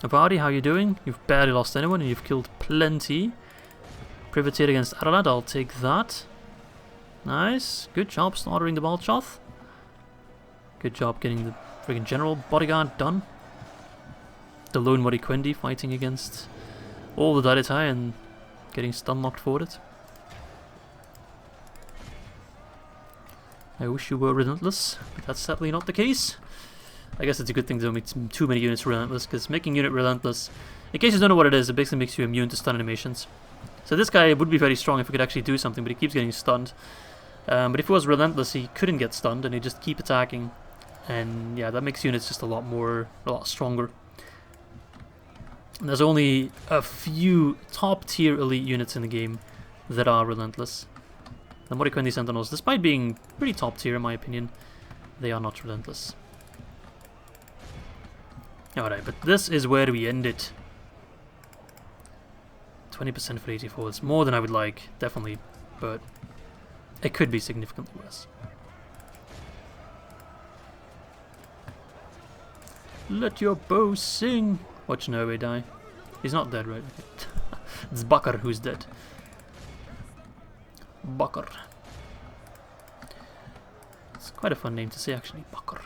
Avari, how are you doing? You've barely lost anyone and you've killed plenty. Privateer against Ar-Adûnâim, I'll take that. Nice, good job slaughtering the Balchoth. Good job getting the friggin' general bodyguard done. The lone Moriquendi fighting against all the Dadatai and getting stun locked for it. I wish you were relentless, but that's sadly not the case. I guess it's a good thing to make too many units relentless, because making unit relentless, in case you don't know what it is, it basically makes you immune to stun animations. So this guy would be very strong if he could actually do something, but he keeps getting stunned. But if he was relentless, he couldn't get stunned, and he'd just keep attacking. And yeah, that makes units just a lot stronger. And there's only a few top tier elite units in the game that are relentless. The Morikwendi Sentinels, despite being pretty top tier in my opinion, they are not relentless. Alright, but this is where we end it. 20% for 84 is more than I would like, definitely, but it could be significantly worse. Let your bow sing! Watch Norway die. He's not dead, right? Okay. It's Bakkar who's dead. Bakkar. It's quite a fun name to say, actually. Bakkar.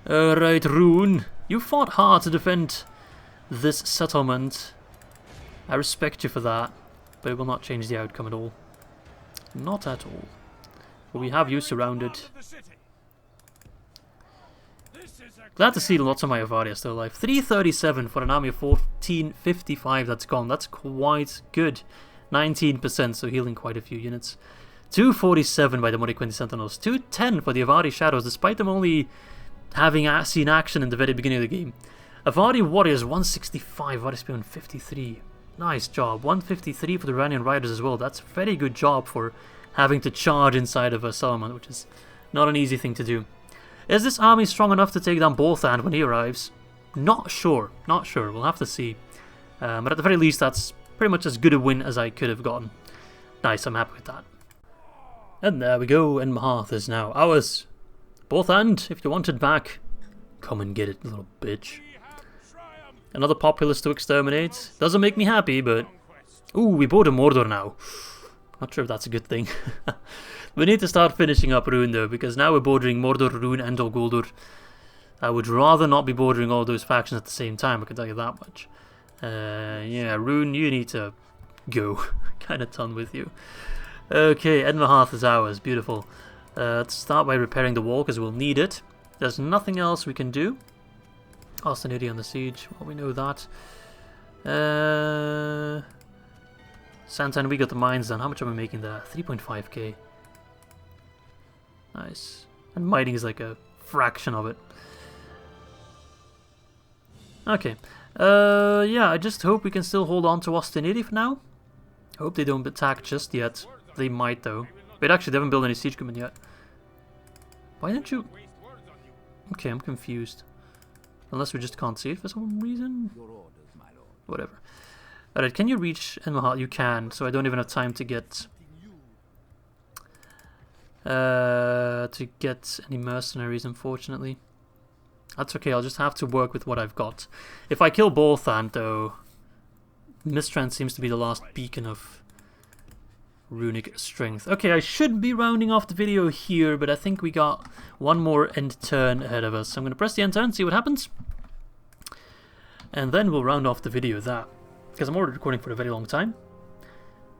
Alright, Rhûn. You fought hard to defend this settlement. I respect you for that, but it will not change the outcome at all. Not at all. But we have you surrounded. Glad to see lots of my Avarin still alive. 337 for an army of 1455 that's gone. That's quite good. 19%, so healing quite a few units. 247 by the Morikwendi Sentinels. 210 for the Avari Shadows, despite them only having seen action in the very beginning of the game. Avari Warriors 165, Avari Spearmen 53. Nice job. 153 for the Iranian Riders as well. That's a very good job for having to charge inside of a settlement, which is not an easy thing to do. Is this army strong enough to take down Borthand when he arrives? Not sure. Not sure. We'll have to see. But at the very least, that's pretty much as good a win as I could have gotten. Nice, I'm happy with that. And there we go. Enmahadh is now ours. Borthand, if you want it back, come and get it, little bitch. Another populace to exterminate. Doesn't make me happy, but... Ooh, we bought a Mordor now. Not sure if that's a good thing. We need to start finishing up Rhûn though, because now we're bordering Mordor, Rhûn and Dol Guldur. I would rather not be bordering all those factions at the same time, I can tell you that much. Yeah, Rhûn, you need to go. Kinda done with you. Okay, Enmahadh is ours, beautiful. Let's start by repairing the wall, because we'll need it. There's nothing else we can do. Austenity on the siege, well we know that. Santan, we got the mines done. How much am I making there? 3.5k. Nice. And mining is like a fraction of it. Okay. Yeah, I just hope we can still hold on to Austenity for now. I hope they don't attack just yet. They might though. Wait, actually they haven't built any siege equipment yet. Why didn't you... Okay, I'm confused. Unless we just can't see it for some reason. Whatever. Alright, can you reach Enmahadh? You can, so I don't even have time to get any mercenaries, unfortunately. That's okay, I'll just have to work with what I've got. If I kill Borthand, though, Mistrand seems to be the last beacon of runic strength. Okay, I should be rounding off the video here, but I think we got one more end turn ahead of us. I'm going to press the end turn, see what happens. And then we'll round off the video that. Because I'm already recording for a very long time.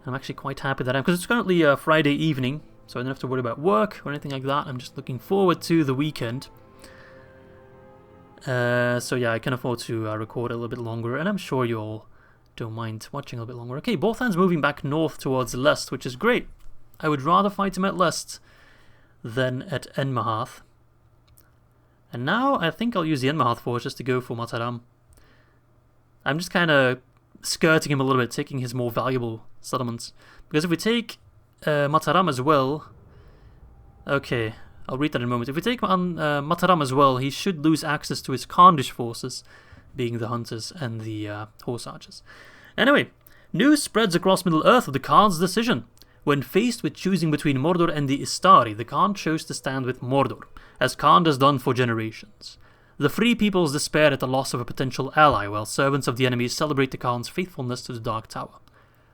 I'm actually quite happy that because it's currently Friday evening, so I don't have to worry about work or anything like that. I'm just looking forward to the weekend. So yeah, I can afford to record a little bit longer, and I'm sure you all don't mind watching a little bit longer. Okay, Borthand's moving back north towards Lest, which is great. I would rather fight him at Lest than at Enmahadh. And now I think I'll use the Enmahadh force just to go for Mataram. I'm just kind of skirting him a little bit, taking his more valuable settlements. Because if we take Mataram as well... Okay, I'll read that in a moment. If we take Mataram as well, he should lose access to his Khandish forces, being the hunters and the horse archers. Anyway, news spreads across Middle-earth of the Khan's decision. When faced with choosing between Mordor and the Istari, the Khan chose to stand with Mordor, as Khan has done for generations. The free peoples despair at the loss of a potential ally, while servants of the enemy celebrate the Khan's faithfulness to the Dark Tower.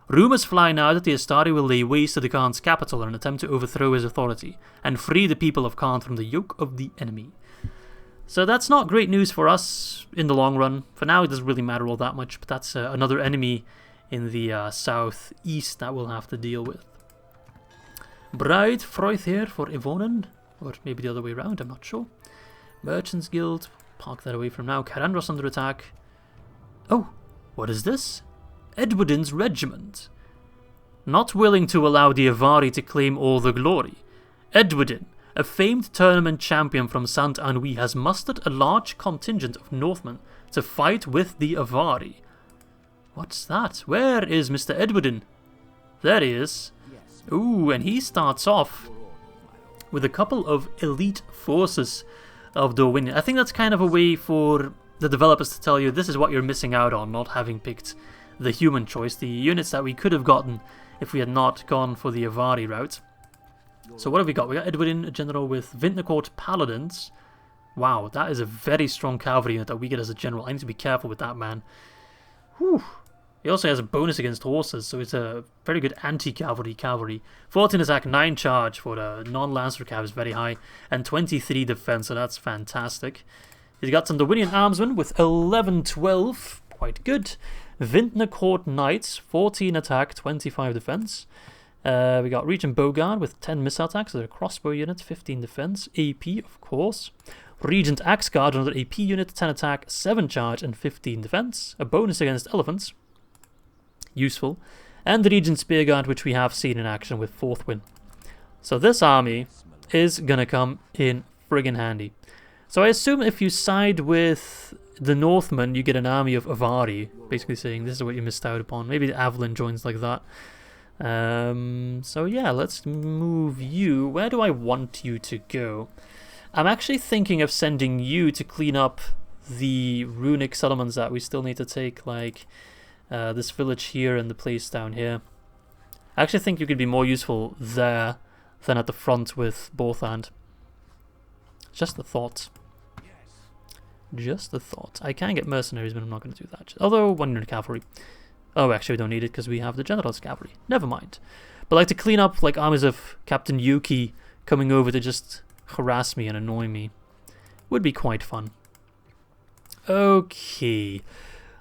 Rumours fly now that the Istari will lay waste to the Khan's capital in an attempt to overthrow his authority, and free the people of Khan from the yoke of the enemy. So that's not great news for us in the long run. For now it doesn't really matter all that much, but that's another enemy in the southeast that we'll have to deal with. Bride Freuther for Ivonen, or maybe the other way around, I'm not sure. Merchants Guild, park that away from now. Karandros under attack. Oh, what is this? Edwardin's regiment. Not willing to allow the Avari to claim all the glory. Edwardin, A famed tournament champion from Saint Anhui has mustered a large contingent of Northmen to fight with the Avari. What's that? Where is Mr. Edwardin? There he is. Ooh, and he starts off with a couple of elite forces of Dorwinion. I think that's kind of a way for the developers to tell you this is what you're missing out on, not having picked the human choice, the units that we could have gotten if we had not gone for the Avari route. So what have we got? We got Edwardin, a general with Vintner Court paladins. Wow, that is a very strong cavalry unit that we get as a general. I need to be careful with that, man. Whew. He also has a bonus against horses, so it's a very good anti-cavalry cavalry. 14 attack, 9 charge for the non-lancer cav is very high, and 23 defense, so that's fantastic. He's got some Dorwinion armsmen with 11-12, quite good. Vintner Court knights, 14 attack, 25 defense. We got Regent Bogard with 10 missile attacks, so they're a crossbow unit, 15 defense. AP, of course. Regent Axguard, another AP unit, 10 attack, 7 charge, and 15 defense. A bonus against elephants. Useful. And the Regent Spearguard, which we have seen in action with 4th win. So this army is gonna come in friggin' handy. So I assume if you side with the Northmen, you get an army of Avari, basically saying this is what you missed out upon. Maybe the Avarin joins like that. So yeah, let's move you. Where do I want you to go? I'm actually thinking of sending you to clean up the runic settlements that we still need to take, like this village here and the place down here. I actually think you could be more useful there than at the front with Borthand. Just a thought. Just a thought. I can get mercenaries, but I'm not going to do that. Although, 1 unit cavalry. Oh, actually we don't need it because we have the general's cavalry. Never mind. But like to clean up like armies of Captain Yuki coming over to just harass me and annoy me would be quite fun. Okay.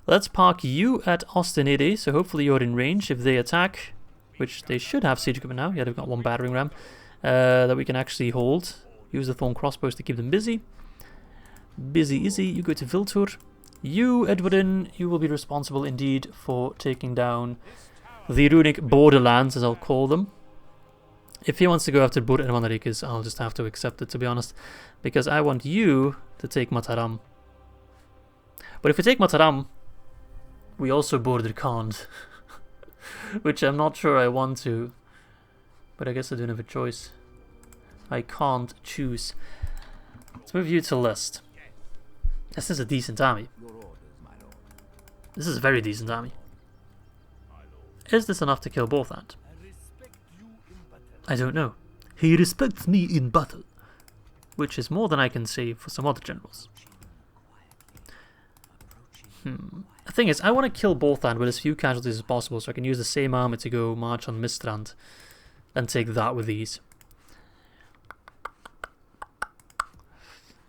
Let's park you at Ostinide, so hopefully you're in range if they attack, which they should have siege equipment now. Yeah, they've got 1 battering ram that we can actually hold. Use the thorn crossbows to keep them busy. Busy Izzy, you go to Viltur. You, Edwardin, you will be responsible indeed for taking down the runic borderlands, as I'll call them. If he wants to go after Bûrh and Ermanarikis, I'll just have to accept it, to be honest, because I want you to take Mataram. But if we take Mataram, we also border Khand, which I'm not sure I want to, but I guess I don't have a choice. I can't choose. Let's move you to Lest. This is a decent army. This is a very decent army. Is this enough to kill Borthand? I don't know. He respects me in battle, which is more than I can say for some other generals. The thing is, I want to kill Borthand with as few casualties as possible so I can use the same army to go march on Mistrand and take that with ease.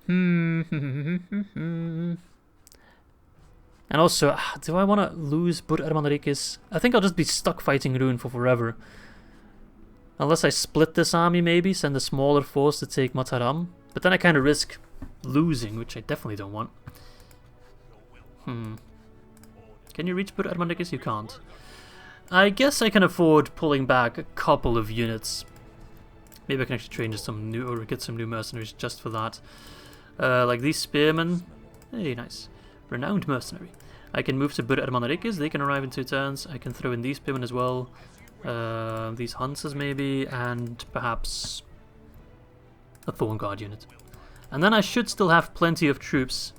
And also, do I want to lose Bûrh Ermanarikis? I think I'll just be stuck fighting Rhûn for forever. Unless I split this army maybe, send a smaller force to take Mataram. But then I kind of risk losing, which I definitely don't want. Can you reach Bûrh Ermanarikis? You can't. I guess I can afford pulling back a couple of units. Maybe I can actually train just some new, or get some new mercenaries just for that. Like these spearmen. Hey, nice. Renowned mercenary. I can move to Bûrh Ermanarikis, they can arrive in 2 turns. I can throw in these spearmen as well. These hunters maybe, and perhaps a Thorn Guard unit. And then I should still have plenty of troops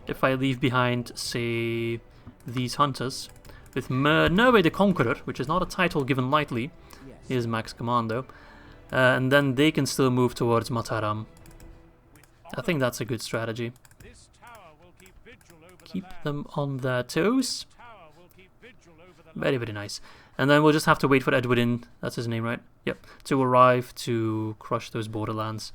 if I leave behind, say, these hunters. With Nerwe the Conqueror, which is not a title given lightly. He is Max Commando. And then they can still move towards Mataram. I think that's a good strategy. Keep them on their toes. Very, very nice. And then we'll just have to wait for Edwardin, that's his name, right? Yep, to arrive to crush those borderlands.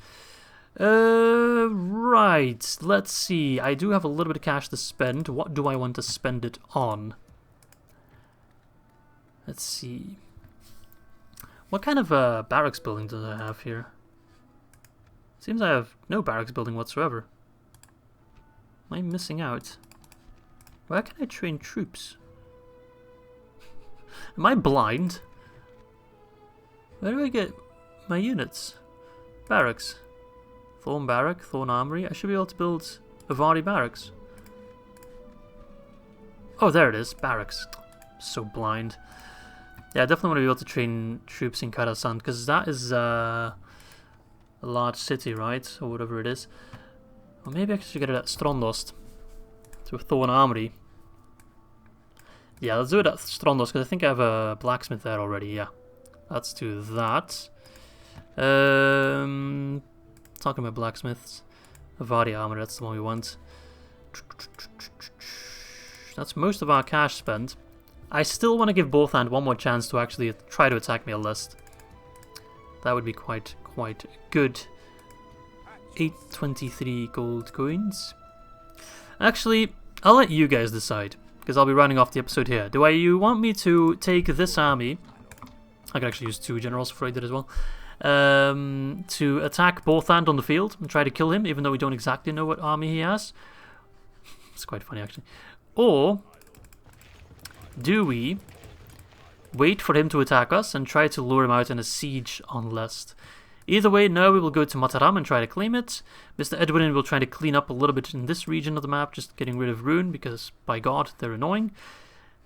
Right, let's see. I do have a little bit of cash to spend. What do I want to spend it on? Let's see. What kind of barracks building do I have here? Seems I have no barracks building whatsoever. Am I missing out? Where can I train troops? Am I blind? Where do I get my units? Barracks. Thorn Barrack, Thorn Armory. I should be able to build Avari Barracks. Oh, there it is. Barracks. So blind. Yeah, I definitely want to be able to train troops in Karasan, because that is a large city, right? Or whatever it is. Or maybe I should get it at Strondost. To a Thorn Armory. Yeah, let's do it at Strondost, because I think I have a blacksmith there already, yeah. Let's do that. Talking about blacksmiths. Avari armor, that's the one we want. That's most of our cash spent. I still want to give Bothand one more chance to actually try to attack me a Lest. That would be quite good. 823 gold coins. Actually, I'll let you guys decide, because I'll be rounding off the episode here. Do you want me to take this army? I could actually use 2 generals for it as well. To attack Bothand on the field and try to kill him, even though we don't exactly know what army he has. It's quite funny, actually. Or do we wait for him to attack us and try to lure him out in a siege on Lest? Either way, now we will go to Mataram and try to claim it. Mr. Dorwinion will try to clean up a little bit in this region of the map, just getting rid of Rhûn, because, by God, they're annoying.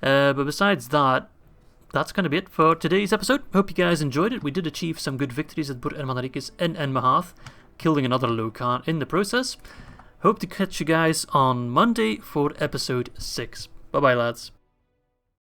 But besides that, that's going to be it for today's episode. Hope you guys enjoyed it. We did achieve some good victories at Bûrh, Ermanarikis and Enmahadh, killing another Lokan in the process. Hope to catch you guys on Monday for episode 6. Bye bye, lads.